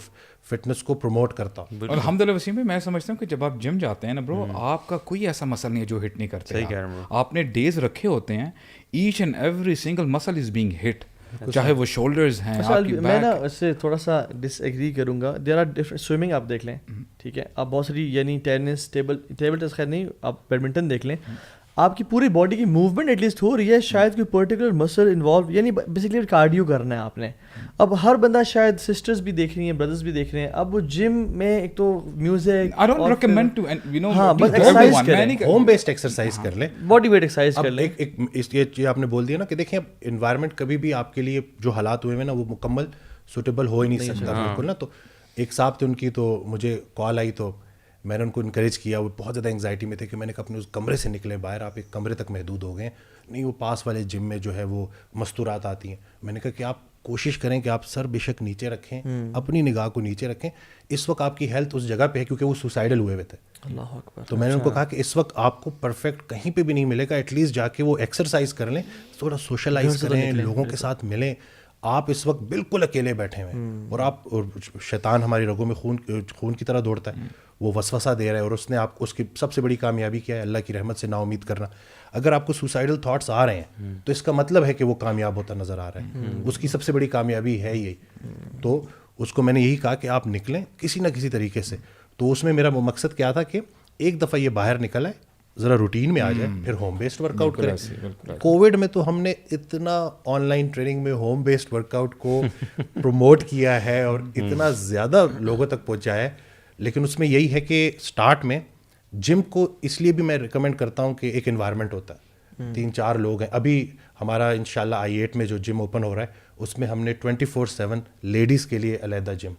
فٹنس کو پروموٹ کرتا ہو. الحمدللہ وسیم بھائی, میں سمجھتا ہوں کہ جب آپ جم جاتے ہیں نا برو, آپ کا کوئی ایسا مسل نہیں ہے جو ہٹ نہیں کرتے. آپ نے ڈیز رکھے ہوتے ہیں, ایچ اینڈ ایوری سنگل مسل از بینگ ہٹ, چاہے وہ شولڈرز ہیں. میں نا اس سے تھوڑا سا ڈس ایگری کروں گا. There are different. سوئمنگ آپ دیکھ لیں, ٹھیک ہے, آپ بہت ساری یعنی ٹینس, ٹیبل ٹینس خیر نہیں, آپ بیڈمنٹن دیکھ لیں, آپ کی پوری باڈی کی موومنٹ ایٹ لیسٹ ہو رہی ہے, شاید کوئی پرٹیکولر مسل انوالو, یعنی بیسکلی کارڈیو کرنا ہے آپ نے. اب ہر بندہ شاید سسٹرز بھی دیکھ رہی ہیں, بردرز بھی دیکھ رہے ہیں, اب وہ جم میں ایک تو music, I don't recommend to, you know, ہاں بس ایکسرسائز کریں, ہوم بیسڈ ایکسرسائز کر لیں, باڈی ویٹ ایکسرسائز کر لیں. ایک یہ آپ نے بول دیا نا کہ دیکھیں انوائرمنٹ کبھی بھی آپ کے لیے جو حالات ہوئے ہیں نا وہ مکمل سوٹیبل ہو ہی نہیں سکتا بالکل نا. تو ایک صاحب تھے, ان کی تو مجھے کال آئی تو میں نے ان کو انکریج کیا. وہ بہت زیادہ انگزائٹی میں تھے کہ میں نے کہا اپنے اس کمرے سے نکلیں باہر, آپ ایک کمرے تک محدود ہو گئے. نہیں, وہ پاس والے جم میں جو ہے وہ مستورات آتی ہیں. میں نے کہا کہ آپ کوشش کریں کہ آپ سر بے شک نیچے رکھیں, اپنی نگاہ کو نیچے رکھیں. اس وقت آپ کی ہیلتھ اس جگہ پہ ہے کیونکہ وہ سوسائڈل ہوئے ہوئے تھے. اللہ اکبر. تو میں نے ان کو کہا کہ اس وقت آپ کو پرفیکٹ کہیں پہ بھی نہیں ملے گا, ایٹ لیسٹ جا کے وہ ایکسرسائز کر لیں, تھوڑا سوشلائز کریں, لوگوں کے ساتھ ملیں. آپ اس وقت بالکل اکیلے بیٹھے ہوئے ہیں, اور آپ شیطان ہماری رگوں میں خون کی طرح دوڑتا ہے, وہ وسوسہ دے رہا ہے. اور اس نے آپ کو, اس کی سب سے بڑی کامیابی کیا ہے, اللہ کی رحمت سے نا امید کرنا. اگر آپ کو سوسائڈل تھاٹس آ رہے ہیں تو اس کا مطلب ہے کہ وہ کامیاب ہوتا نظر آ رہا ہے. اس کی سب سے بڑی کامیابی ہے یہی. تو اس کو میں نے یہی کہا کہ آپ نکلیں کسی نہ کسی طریقے سے. تو اس میں میرا مقصد کیا تھا کہ ایک دفعہ یہ باہر نکل آئے, ذرا روٹین میں آ جائے, پھر ہوم بیسڈ ورک آؤٹ کریں. کووڈ میں تو ہم نے اتنا آن لائن ٹریننگ میں ہوم بیسڈ ورک آؤٹ کو پروموٹ کیا ہے اور اتنا زیادہ لوگوں تک پہنچایا ہے, لیکن اس میں یہی ہے کہ اسٹارٹ میں جم کو اس لیے بھی میں ریکمینڈ کرتا ہوں کہ ایک انوائرمنٹ ہوتا ہے, 3-4 لوگ ہیں. ابھی ہمارا انشاءاللہ I8 میں جو جم اوپن ہو رہا ہے اس میں ہم نے 24/7 لیڈیز کے لیے علیحدہ جم,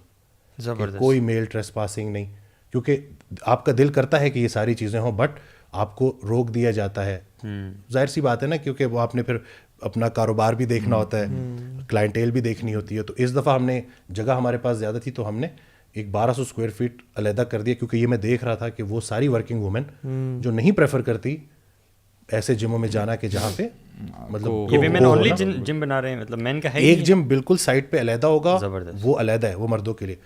کوئی میل ٹریس پاسنگ نہیں, کیونکہ آپ کا دل کرتا ہے کہ یہ ساری چیزیں ہوں بٹ آپ کو روک دیا جاتا ہے. ظاہر سی بات ہے نا, کیونکہ وہ آپ نے پھر اپنا کاروبار بھی دیکھنا ہوتا ہے, کلائنٹیل بھی دیکھنی ہوتی ہے. تو اس دفعہ ہم نے جگہ ہمارے پاس زیادہ تھی تو ہم نے ایک 1200 اسکوائر فیٹ علیحدہ کر دیا, کیونکہ یہ میں دیکھ رہا تھا کہ وہ ساری ورکنگ وومن جو نہیں پریفر کرتی ایسے جموں میں جانا کہ جہاں پہ مطلب یہ ویمن اونلی جم بنا رہے ہیں, مطلب مین کا ہے ایک جم بالکل سائٹ پہ علیحدہ ہوگا, وہ علیحدہ ہے, وہ مردوں کے لیے.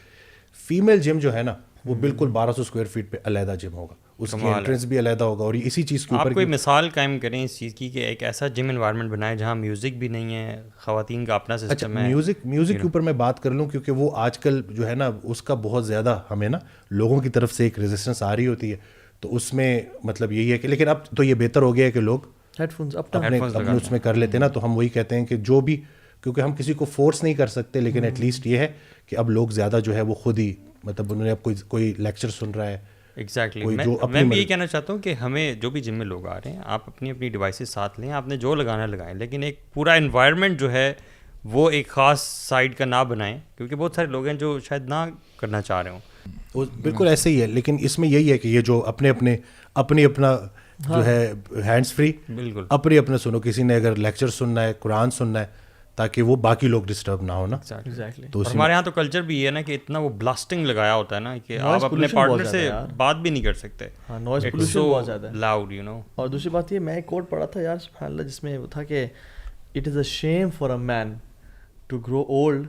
فیمیل جم جو ہے نا وہ بالکل 1200 اسکوائر فیٹ پہ علیحدہ جم ہوگا, اس کی انٹرنس بھی علیحدہ ہوگا. اور اسی چیز کے اوپر آپ کوئی مثال قائم کریں اس چیز کی کہ ایک ایسا جم انوائرمنٹ بنائے جہاں میوزک بھی نہیں ہے, خواتین کا اپنا سسٹم ہے. میوزک کے اوپر میں بات کر لوں, کیونکہ وہ آج کل جو ہے نا اس کا بہت زیادہ ہمیں نا لوگوں کی طرف سے ایک ریزسٹنس آ رہی ہوتی ہے. تو اس میں مطلب یہی ہے کہ لیکن اب تو یہ بہتر ہو گیا ہے کہ لوگ ہیڈ فونس اپنے اس میں کر لیتے ہیں نا. تو ہم وہی کہتے ہیں کہ جو بھی, کیونکہ ہم کسی کو فورس نہیں کر سکتے, لیکن ایٹ لیسٹ یہ ہے کہ اب لوگ زیادہ جو ہے وہ خود ہی مطلب انہوں نے اب کوئی لیکچر سن رہا ہے. ایگزیکٹلی میں بھی یہ کہنا چاہتا ہوں کہ ہمیں جو بھی جم میں لوگ آ رہے ہیں آپ اپنی اپنی ڈیوائسز ساتھ لیں, آپ نے جو لگانا لگائیں, لیکن ایک پورا انوائرمنٹ جو ہے وہ ایک خاص سائڈ کا نہ بنائیں, کیونکہ بہت سارے لوگ ہیں جو شاید نہ کرنا چاہ رہے ہوں. بالکل ایسے ہی ہے, لیکن اس میں یہی ہے کہ یہ جو اپنی اپنا جو ہے ہینڈز فری, بالکل اپنی اپنا سنو. کسی نے اگر لیکچر سننا ہے, قرآن سننا ہے, تاکہ وہ باقی لوگ ڈسٹرب نہ ہونا. تو ہمارے یہاں تو کلچر بھی یہ ہے نا کہ اتنا وہ بلاسٹنگ لگایا ہوتا ہے نا کہ آپ اپنے پارٹنر سے بات بھی نہیں کر سکتے, نوائز پولوشن بہت زیادہ ہے, لاؤڈ یو نو. اور دوسری بات یہ, میں ایک کوٹ پڑھا تھا یار سبحان اللہ, جس میں وہ تھا کہ it is a shame for a man to grow old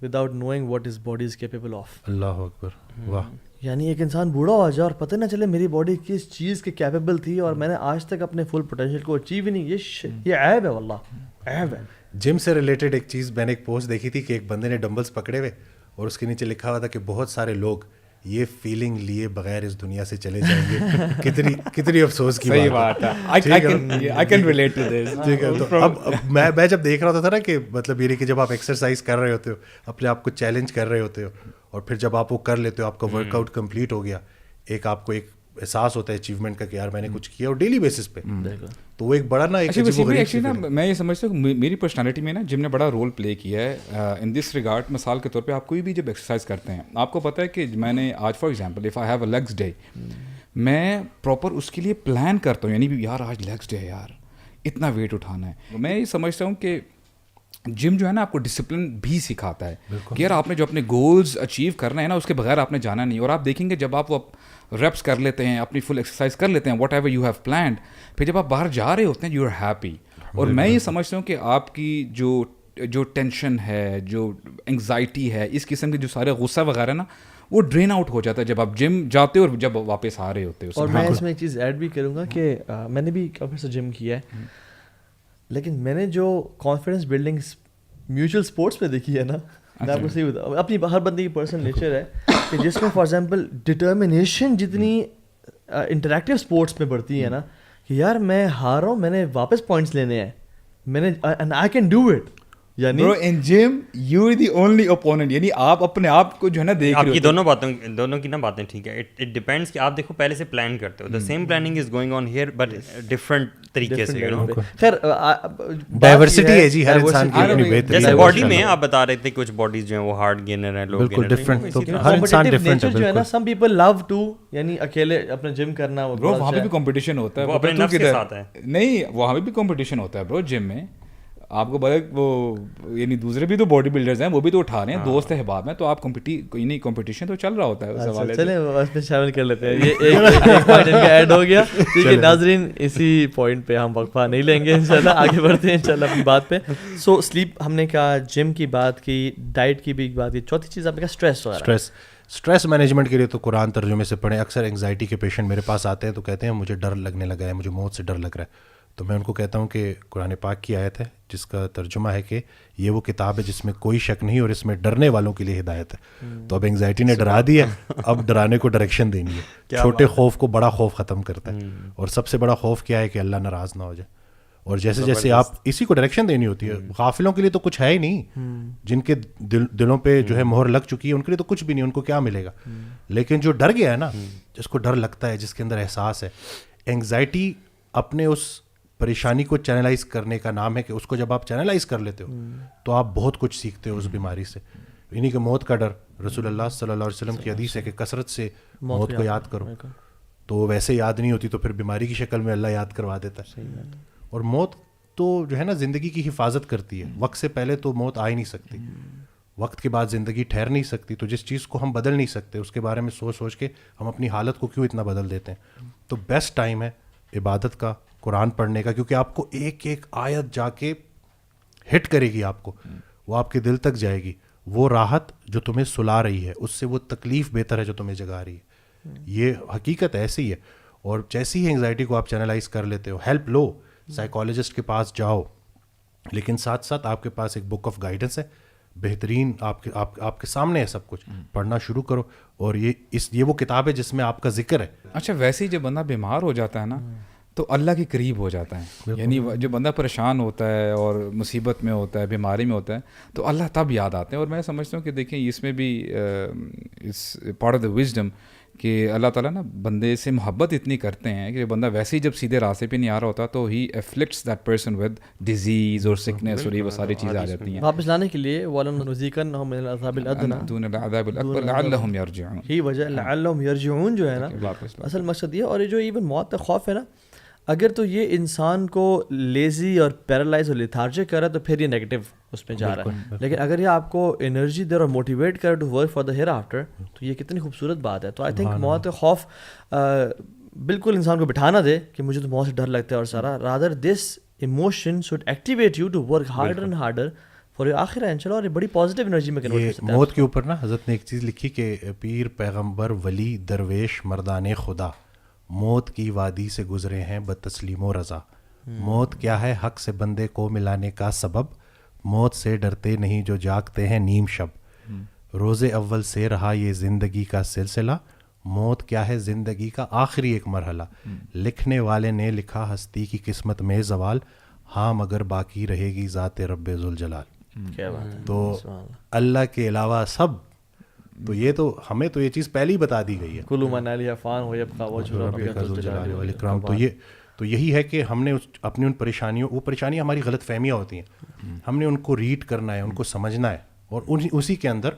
without knowing what his body is capable of. اللہ اکبر, واہ. یعنی ایک انسان بوڑھا ہو جائے اور پتہ نہ چلے میری باڈی کس چیز کے کیپیبل تھی اور میں نے آج تک اپنے فل پوٹینشیل کو اچیو ہی نہیں. یہ عیب ہے واللہ, عیب ہے. جم سے ریلیٹڈ ایک چیز میں نے ایک پوسٹ دیکھی تھی کہ ایک بندے نے ڈمبلز پکڑے ہوئے اور اس کے نیچے لکھا ہوا تھا کہ بہت سارے لوگ یہ فیلنگ لیے بغیر اس دنیا سے چلے جائیں گے. کتنی افسوس کی بات ہے. I can relate to this. ٹھیک ہے, تو اب میں جب دیکھ رہا ہوتا تھا نا کہ مطلب یہ کہ جب آپ ایکسرسائز کر رہے ہوتے ہو, اپنے آپ کو چیلنج کر رہے ہوتے ہو, اور پھر جب آپ وہ کر لیتے ہو, آپ کا ورک آؤٹ کمپلیٹ ہو گیا, ایک آپ کو ایک احساس ہوتا ہے اچیومنٹ کا کہ یار میں نے کچھ کیا, اور ڈیلی بیسس پہ, تو وہ ایک بڑا نا ایکچولی نا میں یہ سمجھتا ہوں میری پرسنالٹی میں نا جم نے بڑا رول پلے کیا ہے ان دس ریگارڈ. مثال کے طور پہ آپ کوئی بھی جب ایکسرسائز کرتے ہیں, آپ کو پتہ ہے کہ میں نے آج for example if I have a legs day, میں پراپر اس کے لیے پلان کرتا ہوں, یعنی یار آج لیگس ڈے ہے یار, اتنا ویٹ اٹھانا ہے. میں یہ سمجھتا ہوں کہ جم جو ہے نا آپ کو ڈسپلن بھی سکھاتا ہے کہ یار آپ نے جو اپنے گولز اچیو کرنا ہے نا اس کے بغیر آپ نے جانا نہیں. اور آپ دیکھیں گے جب آپ وہ ریپس کر لیتے ہیں, اپنی فل ایکسرسائز کر لیتے ہیں, what ever you have planned, پھر جب آپ باہر جا رہے ہوتے ہیں یو آر ہیپی. اور میں یہ سمجھتا ہوں کہ آپ کی جو ٹینشن ہے, جو انگزائٹی ہے, اس قسم کے جو سارے غصہ وغیرہ نا وہ ڈرین آؤٹ ہو جاتا ہے جب آپ جم جاتے ہو اور جب واپس آ رہے ہوتے ہو. اور میں اس میں ایک چیز ایڈ بھی کروں گا کہ میں نے بھی کافی سے جم کیا ہے, لیکن میں نے جو کانفیڈنس بلڈنگ میوچل اسپورٹس میں دیکھی ہے نا, میں آپ کو صحیح بتاؤں, اپنی ہر بندے کی پرسنل نیچر ہے کہ جس میں فار ایگزامپل ڈٹرمنیشن جتنی انٹریکٹیو اسپورٹس میں بڑھتی ہے نا کہ یار میں ہار رہا ہوں, میں نے واپس پوائنٹس لینے ہیں, میں نے and I can do it. یعنی bro in gym you are the only opponent, یعنی آپ اپنے آپ کو جو ہے نا دیکھ آپ کی دونوں کی نا باتیں ٹھیک ہے. اٹ ڈیپینڈس کہ آپ دیکھو پہلے سے پلان کرتے ہو, the same planning is going on here but different طریقے سے. خیر ڈائیورسٹی ہے جی, ہر انسان کی اپنی بہتری. جیسے باڈی میں آپ بتا رہے تھے کچھ باڈیز جو ہیں وہ ہارڈ گینر ہیں, لو بالکل ڈفرنٹ, تو ہر انسان ڈفرنٹ ہے. جو ہے نا سم پیپل لو ٹو, یعنی اکیلے اپنے جم کرنا, برو وہاں پہ بھی کمپٹیشن ہوتا ہے, وہ اپنے نفس کے ساتھ ہے. نہیں وہاں پہ بھی کمپٹیشن ہوتا ہے برو جم میں. آپ کو بتا وہ یعنی دوسرے بھی تو باڈی بلڈرز ہیں, وہ بھی تو اٹھا رہے ہیں, دوست احباب ہیں, تو آپ کمپٹیشن تو چل رہا ہوتا ہے اس حوالے سے. چلیں اس میں شامل کر لیتے ہیں, یہ ایک پوائنٹ ان کا ایڈ ہو گیا. ٹھیک ہے ناظرین, اسی پوائنٹ پہ ہم وقفہ نہیں لیں گے انشاءاللہ, آگے بڑھتے ہیں انشاءاللہ اپنی بات پہ. سو سلیپ ہم نے کہا, جم کی بات کی, ڈائٹ کی بھی بات کی, چوتھی چیز آپ نے کہا اسٹریس. اسٹریس مینجمنٹ کے لیے تو قرآن ترجمے سے پڑھیں. اکثر انگزائٹی کے پیشنٹ میرے پاس آتے ہیں تو کہتے ہیں مجھے ڈر لگنے لگا ہے, مجھے موت سے ڈر لگ رہا ہے. تو میں ان کو کہتا ہوں کہ قرآن پاک کی آیت ہے جس کا ترجمہ ہے کہ یہ وہ کتاب ہے جس میں کوئی شک نہیں اور اس میں ڈرنے والوں کے لیے ہدایت ہے. تو اب انگزائٹی نے ڈرا دی ہے, اب ڈرانے کو ڈائریکشن دینی ہے. چھوٹے خوف کو بڑا خوف ختم کرتا ہے, اور سب سے بڑا خوف کیا ہے کہ اللہ ناراض نہ ہو جائے. اور جیسے جیسے آپ اسی کو ڈائریکشن دینی ہوتی ہے. غافلوں کے لیے تو کچھ ہے ہی نہیں, جن کے دلوں پہ جو ہے مہر لگ چکی ہے ان کے لیے تو کچھ بھی نہیں, ان کو کیا ملے گا. لیکن جو ڈر گیا ہے نا, جس کو ڈر لگتا ہے, جس کے اندر احساس ہے, انگزائٹی اپنے اس پریشانی کو چینلائز کرنے کا نام ہے کہ اس کو جب آپ چینلائز کر لیتے ہو تو آپ بہت کچھ سیکھتے ہو اس بیماری سے. انہیں کہ موت کا ڈر, رسول اللہ صلی اللہ علیہ وسلم کی حدیث ہے کہ کثرت سے موت کو یاد کرو, تو ویسے یاد نہیں ہوتی تو پھر بیماری کی شکل میں اللہ یاد کروا دیتا ہے. اور موت تو جو ہے نا زندگی کی حفاظت کرتی ہے. وقت سے پہلے تو موت آ ہی نہیں سکتی, وقت کے بعد زندگی ٹھہر نہیں سکتی. تو جس چیز کو ہم بدل نہیں سکتے اس کے بارے میں سوچ سوچ کے ہم اپنی حالت کو کیوں اتنا بدل دیتے ہیں. تو بیسٹ ٹائم ہے عبادت کا, قرآن پڑھنے کا, کیونکہ آپ کو ایک ایک آیت جا کے ہٹ کرے گی, آپ کو وہ آپ کے دل تک جائے گی. وہ راحت جو تمہیں سلا رہی ہے اس سے وہ تکلیف بہتر ہے جو تمہیں جگا رہی ہے. یہ حقیقت ایسی ہے. اور جیسی ہی انگزائٹی کو آپ چینلائز کر لیتے ہو, ہیلپ لو, سائیکالوجسٹ کے پاس جاؤ, لیکن ساتھ ساتھ آپ کے پاس ایک بک آف گائیڈنس ہے بہترین, آپ کے سامنے ہے سب کچھ, پڑھنا شروع کرو. اور یہ وہ کتاب ہے جس میں آپ کا ذکر ہے. اچھا, ویسے ہی جب بندہ بیمار ہو جاتا ہے نا تو اللہ کے قریب ہو جاتا ہے. یعنی جو بندہ پریشان ہوتا ہے اور مصیبت میں ہوتا ہے, بیماری میں ہوتا ہے, تو اللہ تب یاد آتے ہیں. اور میں سمجھتا ہوں کہ دیکھیں اس میں بھی اس پارٹ آف دا وزڈم کہ اللہ تعالیٰ نا بندے سے محبت اتنی کرتے ہیں کہ بندہ ویسے ہی جب سیدھے راستے پہ نہیں آ رہا ہوتا تو ہی افلکٹس دیٹ پرسن ود ڈیزیز اور سکنس, اور یہ وہ ساری چیزیں آ جاتی ہیں واپس لانے کے لیے. وَلَنُذِيقَنَّهُم مِّنَ الْعَذَابِ الْأَدْنَىٰ دون العذاب الاکبر لعلهم یرجعون. ہی وجہ لعلہم یرجعون جو ہے نا اصل مقصد یہ. اور یہ جو ایون موت کا خوف ہے نا, اگر تو یہ انسان کو لیزی اور پیرالائز اور لیتھارجک کر رہا ہے تو پھر یہ نیگیٹو اس میں جا رہا ہے. لیکن اگر یہ آپ کو انرجی دے اور موٹیویٹ کرے to work for the hereafter, تو یہ کتنی خوبصورت بات ہے. تو آئی تھنک موت کا خوف بالکل انسان کو بٹھانا دے کہ مجھے تو موت سے ڈر لگتا ہے اور سارا, rather this emotion should activate you to work harder and harder for your آخرہ انشاءاللہ, اور بڑی پازیٹیو انرجی میں کنورٹ ہو سکتا ہے. موت کے اوپر نا حضرت نے ایک چیز لکھی کہ پیر, پیغمبر, ولی, درویش, مردان خدا موت کی وادی سے گزرے ہیں بتسلیم و رضا. موت کیا ہے حق سے بندے کو ملانے کا سبب, موت سے ڈرتے نہیں جو جاگتے ہیں نیم شب. روز اول سے رہا یہ زندگی کا سلسلہ, موت کیا ہے زندگی کا آخری ایک مرحلہ. لکھنے والے نے لکھا ہستی کی قسمت میں زوال, ہاں مگر باقی رہے گی ذات رب ذوالجلال. کیا بات ہے. تو اللہ کے علاوہ سب, تو یہ تو ہمیں تو یہ چیز پہلے ہی بتا دی گئی ہے. کلو من علیہ فان ہو یبقى وجہ ربک ذو الجلال والاکرام. تو یہی ہے کہ ہم نے اپنی ان پریشانیوں, وہ پریشانیاں ہماری غلط فہمیاں ہوتی ہیں, ہم نے ان کو ریڈ کرنا ہے, ان کو سمجھنا ہے, اور اسی کے اندر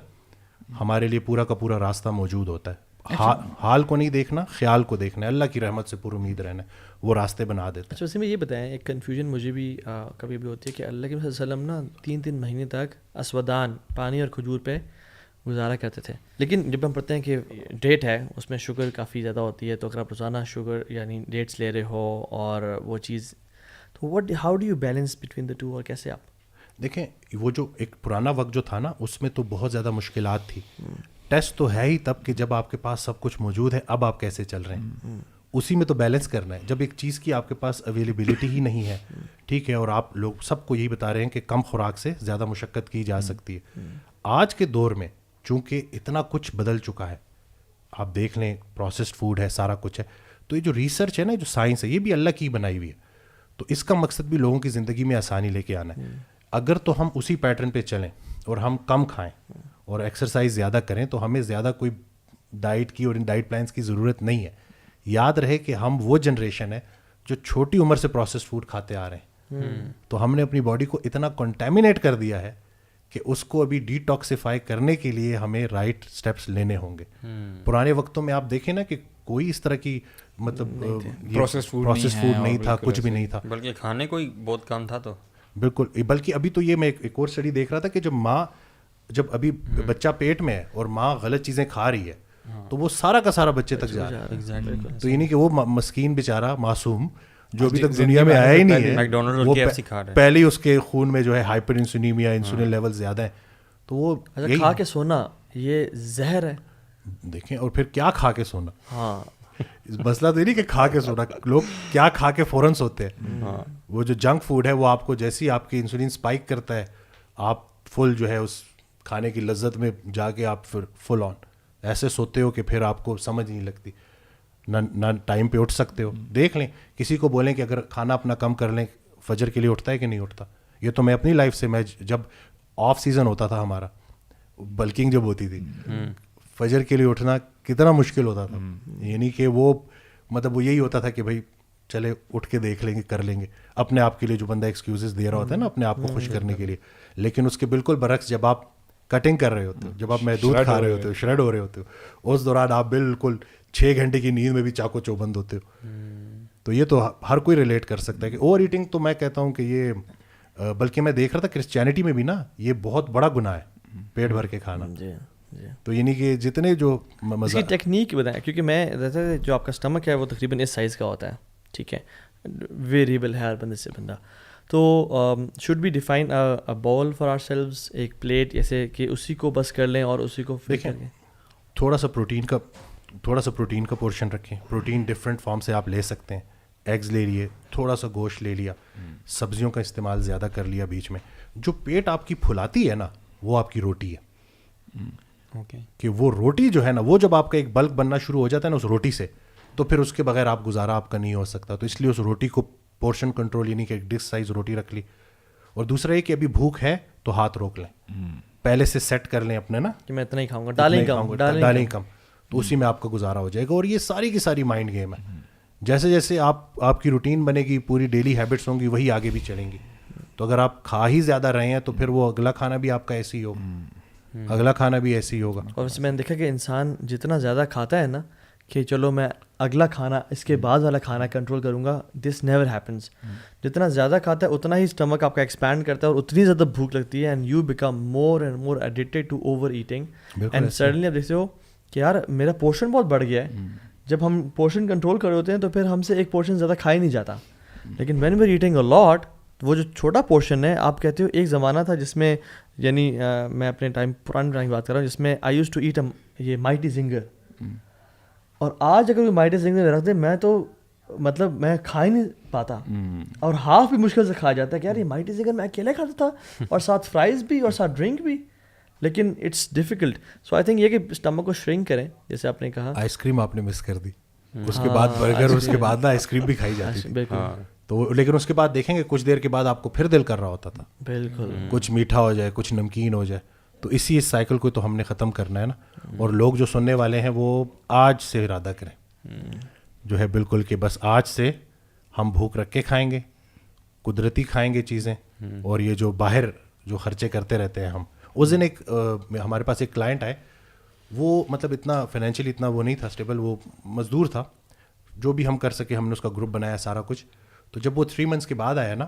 ہمارے لیے پورا کا پورا راستہ موجود ہوتا ہے. حال کو نہیں دیکھنا, خیال کو دیکھنا ہے, اللہ کی رحمت سے پر امید رہنا ہے, وہ راستے بنا دیتا ہے. اچھا, اسی میں یہ بتائیں, ایک کنفیوژن مجھے بھی کبھی بھی ہوتی ہے کہ اللہ کے صلی اللہ علیہ وسلم نا 3 مہینے تک اسودان, پانی اور کھجور پہ گزارا کرتے تھے. لیکن جب ہم پڑھتے ہیں کہ ڈیٹ ہے اس میں شوگر کافی زیادہ ہوتی ہے, تو اگر آپ روزانہ شوگر یعنی ڈیٹس لے رہے ہو اور وہ چیز, تو how do you balance between the two, اور کیسے آپ دیکھیں وہ جو ایک پرانا وقت جو تھا نا اس میں تو بہت زیادہ مشکلات تھی. ٹیسٹ تو ہے ہی تب کہ جب آپ کے پاس سب کچھ موجود ہے, اب آپ کیسے چل رہے ہیں, اسی میں تو بیلنس کرنا ہے. جب ایک چیز کی آپ کے پاس اویلیبلٹی ہی نہیں ہے, ٹھیک ہے, اور آپ لوگ سب کو یہی بتا رہے ہیں کہ کم خوراک سے زیادہ مشقت کی جا سکتی ہے. آج کے دور میں چونکہ اتنا کچھ بدل چکا ہے, آپ دیکھ لیں پروسیسڈ فوڈ ہے, سارا کچھ ہے, تو یہ جو ریسرچ ہے نا, جو سائنس ہے, یہ بھی اللہ کی بنائی ہوئی ہے. تو اس کا مقصد بھی لوگوں کی زندگی میں آسانی لے کے آنا ہے. اگر تو ہم اسی پیٹرن پہ چلیں اور ہم کم کھائیں اور ایکسرسائز زیادہ کریں تو ہمیں زیادہ کوئی ڈائٹ کی اور ان ڈائٹ پلانس کی ضرورت نہیں ہے. یاد رہے کہ ہم وہ جنریشن ہے جو چھوٹی عمر سے پروسیسڈ فوڈ کھاتے آ رہے ہیں, تو ہم نے اپنی باڈی کو اتنا کنٹامینیٹ کر دیا ہے کہ اس کو ابھی ڈی ٹاکسیفائی کرنے کے لیے ہمیں رائٹ سٹیپس لینے ہوں گے. پرانے وقتوں میں آپ دیکھیں نا کہ کوئی اس طرح کی مطلب پروسیس فوڈ نہیں تھا, کچھ بھی نہیں تھا, بلکہ کھانے کو ہی بہت کم تھا. تو بالکل, بلکہ ابھی تو یہ میں ایک اور اسٹڈی دیکھ رہا تھا کہ جب ابھی بچہ پیٹ میں ہے اور ماں غلط چیزیں کھا رہی ہے تو وہ سارا کا سارا بچے تک جا رہا ہے. تو یعنی کہ وہ مسکین بیچارہ معصوم جو ابھی تک دنیا میں آیا ہی نہیں ہے, وہ پہلے ہی اس کے خون میں جو ہے ہائپر انسولینیا, انسولین لیول زیادہ ہیں, تو وہ کھا کے سونا یہ زہر ہے. دیکھیں, اور پھر کیا کھا کے سونا, ہاں مسئلہ تو یہ نہیں کہ کھا کے سونا, لوگ کیا کھا کے فوراً سوتے ہیں. وہ جو جنک فوڈ ہے وہ آپ کو جیسے ہی آپ کی انسولین اسپائک کرتا ہے, آپ فل جو ہے اس کھانے کی لذت میں جا کے آپ پھر فل آن ایسے سوتے ہو کہ پھر آپ کو سمجھ نہیں لگتی, نہ ٹائم پہ اٹھ سکتے ہو. دیکھ لیں کسی کو بولیں کہ اگر کھانا اپنا کم کر لیں فجر کے لیے اٹھتا ہے کہ نہیں اٹھتا. یہ تو میں اپنی لائف سے, میں جب آف سیزن ہوتا تھا ہمارا, بلکنگ جب ہوتی تھی, فجر کے لیے اٹھنا کتنا مشکل ہوتا تھا. یعنی کہ وہ مطلب وہ یہی ہوتا تھا کہ بھائی چلے اٹھ کے دیکھ لیں گے, کر لیں گے اپنے آپ کے لیے, جو بندہ ایکسکیوزز دے رہا ہوتا ہے نا اپنے آپ کو خوش کرنے کے لیے. لیکن اس کے بالکل برعکس جب آپ کٹنگ کر رہے ہوتے ہو, جب آپ محدود کھا رہے ہوتے ہو, شریڈ ہو رہے ہوتے ہو, اس دوران آپ بالکل 6 گھنٹے کی نیند میں بھی چاقو چوبند ہوتے ہو. تو یہ تو ہر کوئی ریلیٹ کر سکتا ہے کہ اوور ایٹنگ تو میں کہتا ہوں کہ یہ, بلکہ میں دیکھ رہا تھا کرسچینٹی میں بھی نا یہ بہت بڑا گناہ ہے پیٹ بھر کے کھانا. تو یعنی کہ جتنے جو اس کی ٹیکنیک بتائیں, کیونکہ میں جو آپ کا اسٹمک ہے وہ تقریباً اس سائز کا ہوتا ہے, ٹھیک ہے, ویریبل ہے ہر بندے سے بندہ. تو should be define a bowl for ourselves, ایک پلیٹ جیسے کہ اسی کو بس کر لیں اور اسی کو دیکھیں تھوڑا سا پروٹین کا پورشن رکھیں. پروٹین ڈفرینٹ فارم سے آپ لے سکتے ہیں. ایگز لے لیے, تھوڑا سا گوشت لے لیا, سبزیوں کا استعمال زیادہ کر لیا بیچ میں. جو پیٹ آپ کی پھلاتی ہے نا وہ آپ کی روٹی ہے. کہ وہ روٹی جو ہے نا, وہ جب آپ کا ایک بلک بننا شروع ہو جاتا ہے نا اس روٹی سے, تو پھر اس کے بغیر آپ گزارا آپ کا نہیں ہو سکتا. تو اس لیے اس روٹی کو پورشن کنٹرول, یعنی کہ ایک ڈش سائز روٹی رکھ لی. اور دوسرا یہ کہ ابھی بھوک ہے تو ہاتھ روک لیں, پہلے سے سیٹ کر لیں اپنے نا کہ میں اتنا ہی کھاؤں گا, ڈالیں کم, تو اسی میں آپ کا گزارا ہو جائے گا. اور یہ ساری کی ساری مائنڈ گیم ہے. جیسے جیسے آپ کی روٹین بنے گی, پوری ڈیلی ہیبٹس ہوں گی, وہی آگے بھی چلیں گی. تو اگر آپ کھا ہی زیادہ رہے ہیں تو پھر وہ اگلا کھانا بھی آپ کا ایسے ہی ہوگا, اگلا کھانا بھی ایسے ہی ہوگا. اور اس میں نے دیکھا کہ انسان جتنا زیادہ کھاتا ہے نا کہ چلو میں اگلا کھانا اس کے بعد والا کھانا کنٹرول کروں گا, دس نیور ہیپنس. جتنا زیادہ کھاتا ہے اتنا ہی اسٹمک آپ کا ایکسپینڈ کرتا ہے اور اتنی زیادہ بھوک لگتی ہے, and you become more and more addicted to overeating. And suddenly آپ دیکھتے ہو کہ یار میرا پورشن بہت بڑھ گیا ہے. جب ہم پورشن کنٹرول کر رہے ہوتے ہیں تو پھر ہم سے ایک پورشن زیادہ کھا ہی نہیں جاتا. لیکن وین وی ایٹنگ اے لاٹ, وہ جو چھوٹا پورشن ہے, آپ کہتے ہو ایک زمانہ تھا جس میں, یعنی میں اپنے پرانے ٹائم کی بات کر رہا ہوں, جس میں آئی یوز ٹو ایٹ یہ مائٹی زنگر. اور آج اگر کوئی مائٹی زنگر رکھ دے میں تو مطلب میں کھا ہی نہیں پاتا, اور ہاف بھی مشکل سے کھا جاتا ہے کہ یار یہ مائٹی زنگر میں اکیلے کھاتا تھا اور ساتھ فرائز بھی اور ساتھ ڈرنک بھی, لیکن it's difficult. So I think یہ کہ اسٹمک کو شرنک کریں, جیسے آپ نے کہا. آئس کریم آپ نے مس کر دی, اس کے بعد برگر, اس کے بعد نا آئس کریم بھی کھائی جاتی تھی. تو لیکن اس کے بعد دیکھیں گے کچھ دیر کے بعد آپ کو پھر دل کر رہا ہوتا تھا, بالکل کچھ میٹھا ہو جائے, کچھ نمکین ہو جائے. تو اسی اس سائیکل کو تو ہم نے ختم کرنا ہے نا. اور لوگ جو سننے والے ہیں وہ آج سے ارادہ کریں جو ہے بالکل کہ بس آج سے ہم بھوک رکھ کے کھائیں گے, قدرتی کھائیں گے چیزیں. اور یہ جو باہر جو خرچے کرتے رہتے ہیں ہم, اس دن ایک ہمارے پاس ایک کلائنٹ آئے, وہ مطلب اتنا فائنینشلی اتنا وہ نہیں تھا اسٹیبل, وہ مزدور تھا. جو بھی ہم کر سکے ہم نے اس کا گروپ بنایا سارا کچھ. تو جب وہ 3 months کے بعد آیا نا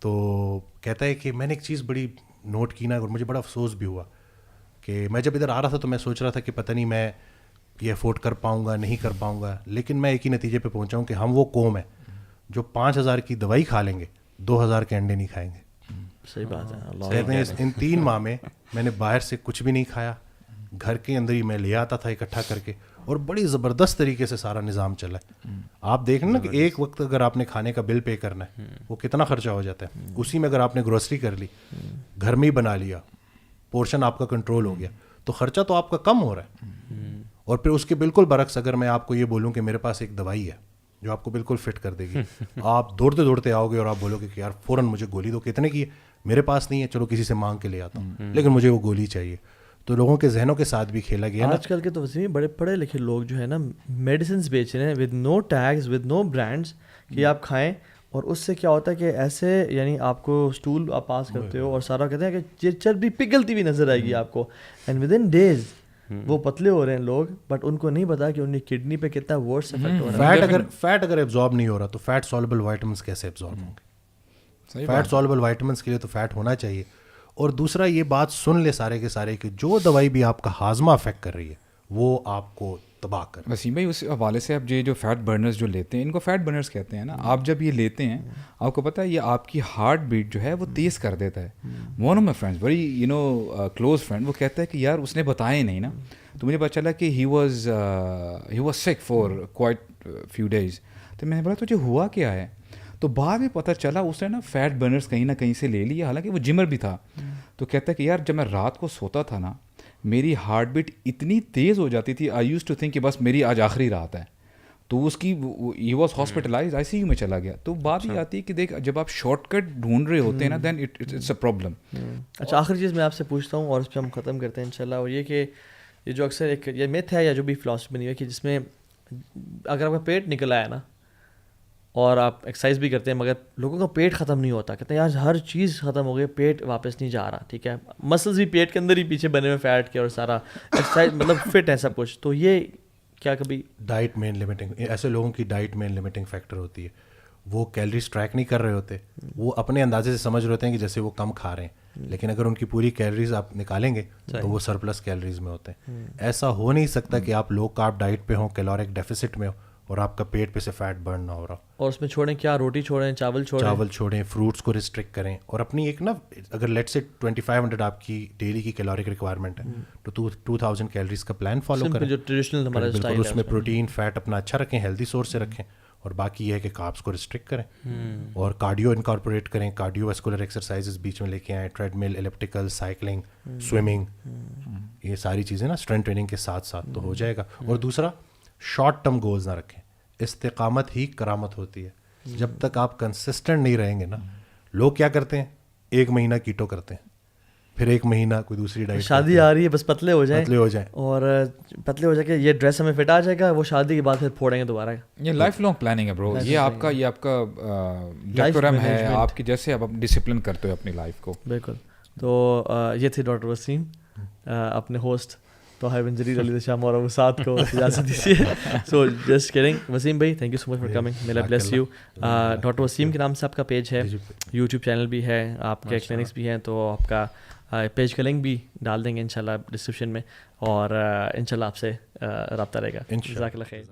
تو کہتا ہے کہ میں نے ایک چیز بڑی نوٹ کی نا, اور مجھے بڑا افسوس بھی ہوا کہ میں جب ادھر آ رہا تھا تو میں سوچ رہا تھا کہ پتہ نہیں میں یہ افورڈ کر پاؤں گا نہیں کر پاؤں گا. لیکن میں ایک ہی نتیجے پہ پہنچا ہوں کہ ہم وہ قوم ہے جو 5,000 کی دوائی کھا لیں گے, 2,000 کے انڈے نہیں کھائیں گے. صحیح بات ہے. کہتے ہیں ان 3 ماہ میں نے باہر سے کچھ بھی نہیں کھایا, گھر کے اندر ہی میں لے آتا تھا اکٹھا کر کے, اور بڑی زبردست طریقے سے سارا نظام چلا ہے. آپ دیکھ نا کہ ایک وقت اگر آپ نے کھانے کا بل پے کرنا ہے وہ کتنا خرچہ ہو جاتا ہے. اسی میں اگر آپ نے گروسری کر لی, گھر میں ہی بنا لیا, پورشن آپ کا کنٹرول ہو گیا, تو خرچہ تو آپ کا کم ہو رہا ہے. اور پھر اس کے بالکل برعکس اگر میں آپ کو یہ بولوں کہ میرے پاس ایک دوائی ہے جو آپ کو بالکل فٹ کر دے گی, آپ دوڑتے دوڑتے آؤ گے اور آپ بولو گے کہ یار فوراً مجھے گولی دو. کتنے کی ہے؟ میرے پاس نہیں ہے, چلو کسی سے مانگ کے لے آتا ہوں, لیکن مجھے وہ گولی چاہیے. تو لوگوں کے ذہنوں کے ساتھ بھی کھیلا گیا. آج کل کے تو ویسے بڑے پڑھے لکھے لوگ جو ہے نا میڈیسنس بیچ رہے ہیں with no tags, with no brands, کہ آپ کھائیں. اور اس سے کیا ہوتا ہے کہ ایسے یعنی آپ کو اسٹول آپ پاس کرتے ہو اور سارا کہتے ہیں کہ چربی پگھلتی ہوئی نظر آئے گی آپ کو, اینڈ ود ان ڈیز وہ پتلے ہو رہے ہیں لوگ, بٹ ان کو نہیں پتا کہ ان کی کڈنی پہ کتنا ورس افیکٹ ہو رہا ہے. فیٹ اگر ایبزارب نہیں ہو رہا تو فیٹ سالبل وائٹامنس کیسے ایبزارب ہوں گے؟ فیٹ سالبل وائٹامنس کے لیے تو فیٹ ہونا چاہیے. اور دوسرا یہ بات سن لے سارے کے سارے کہ جو دوائی بھی آپ کا ہاضمہ افیکٹ کر رہی ہے وہ آپ کو تباہ کر. وسیم بھائی اس حوالے سے آپ جو فیٹ برنرز جو لیتے ہیں ان کو فیٹ برنرز کہتے ہیں نا. آپ جب یہ لیتے ہیں آپ کو پتہ ہے یہ آپ کی ہارٹ بیٹ جو ہے وہ تیز کر دیتا ہے. One of my friends very close friend, وہ کہتا ہے کہ یار اس نے بتایا نہیں نا, تو مجھے پتا چلا کہ ہی واز سک فار کوائٹ فیو ڈیز. تو میں نے بولا تجھے ہوا کیا ہے؟ تو بعد میں پتہ چلا اس نے نا فیٹ برنرز کہیں نہ کہیں سے لے لیا, حالانکہ وہ جمر بھی تھا. تو کہتا ہے کہ یار جب میں رات کو سوتا تھا نا میری ہارٹ بیٹ اتنی تیز ہو جاتی تھی, آئی یوز ٹو تھنک کہ بس میری آج آخری رات ہے. تو اس کی he was hospitalised, ICU میں چلا گیا. تو بات یہ آتی ہے کہ دیکھ جب آپ شارٹ کٹ ڈھونڈ رہے ہوتے ہیں نا دین اٹس اے پرابلم. اچھا آخری چیز میں آپ سے پوچھتا ہوں اور اس پہ ہم ختم کرتے ہیں انشاءاللہ, اور یہ کہ یہ جو اکثر ایک یہ میتھ ہے یا جو بھی فلاسفی بنی ہوئی ہے کہ جس میں اگر آپ کا پیٹ نکل آیا نا اور آپ ایکسرسائز بھی کرتے ہیں مگر لوگوں کا پیٹ ختم نہیں ہوتا, کہتے ہیں یار ہر چیز ختم ہو گئی, پیٹ واپس نہیں جا رہا, ٹھیک ہے مسلز بھی پیٹ کے اندر ہی پیچھے بنے ہوئے فیٹ کے اور سارا ایکسرسائز مطلب فٹ ہے سب کچھ. تو یہ کیا کبھی ڈائٹ مین لمیٹنگ, ایسے لوگوں کی ڈائٹ مین لمیٹنگ فیکٹر ہوتی ہے. وہ کیلریز ٹریک نہیں کر رہے ہوتے, وہ اپنے اندازے سے سمجھ رہے ہوتے ہیں کہ جیسے وہ کم کھا رہے ہیں, لیکن اگر ان کی پوری کیلریز آپ نکالیں گے تو وہ سرپلس کیلریز میں ہوتے ہیں. ایسا ہو نہیں سکتا کہ آپ لو کارب ڈائٹ پہ ہوں, کیلورک ڈیفیسٹ میں ہو اور آپ کا پیٹ پہ سے فیٹ برن نہ ہو رہا. اور اس میں چھوڑیں کیا, روٹی چھوڑیں, چاول چھوڑیں, فروٹس کو ریسٹرکٹ کریں, اور اپنی ایک نا اگر لیٹ سے 2500 آپ کی ڈیلی کی کیلورک ریکوائرمنٹ ہے تو 2000 کیلریز کا پلان فالو کریں, جو ٹریڈیشنل ہمارا اسٹائل ہے اس میں پروٹین فیٹ اپنا اچھا رکھیں, ہیلدی سورس سے رکھیں, اور باقی یہ ہے کہ کاربس کو ریسٹرکٹ کریں اور کارڈیو انکارپوریٹ کریں, کارڈیو ویسکولر ایکسرسائزز بیچ میں لے کے آئیں, ٹریڈ مل, الیپٹیکل, سائیکلنگ, سوئمنگ, یہ ساری چیزیں نا اسٹرینتھ ٹریننگ کے ساتھ ساتھ تو ہو جائے گا. اور دوسرا شارٹ ٹرم گولز نہ رکھیں, استقامت ہی کرامت ہوتی ہے. جب تک آپ کنسسٹنٹ نہیں رہیں گے نا, لوگ کیا کرتے ہیں 1 مہینہ کیٹو کرتے ہیں, پھر 1 مہینہ کوئی دوسری ڈائٹ, شادی آ رہی ہے بس پتلے ہو جائیں اور پتلے ہو جائے کہ یہ ڈریس ہمیں فٹ آ جائے گا, وہ شادی کے بعد پھر پھوڑیں گے دوبارہ. یہ لائف لانگ پلاننگ ہے برو, یہ آپ کا ڈیکورم ہے آپ کی, جیسے آپ ڈسپلن کرتے ہو اپنی لائف کو. بالکل. تو یہ تھے ڈاکٹر وسیم, اپنے ہوسٹ طاہر بن جلیل علی شام اور ساتھ کو اجازت دیجیے. سو جسٹ کیئرنگ وسیم بھائی, thank you so much for coming, میرا بلیس یو. ڈاکٹر وسیم کے نام سے آپ کا پیج ہے, یوٹیوب چینل بھی ہے, آپ کے کلینکس بھی ہیں, تو آپ کا پیج کا لنک بھی ڈال دیں گے انشاءاللہ ڈسکرپشن میں, اور انشاءاللہ آپ سے رابطہ رہے گا. جزاک اللہ خیر.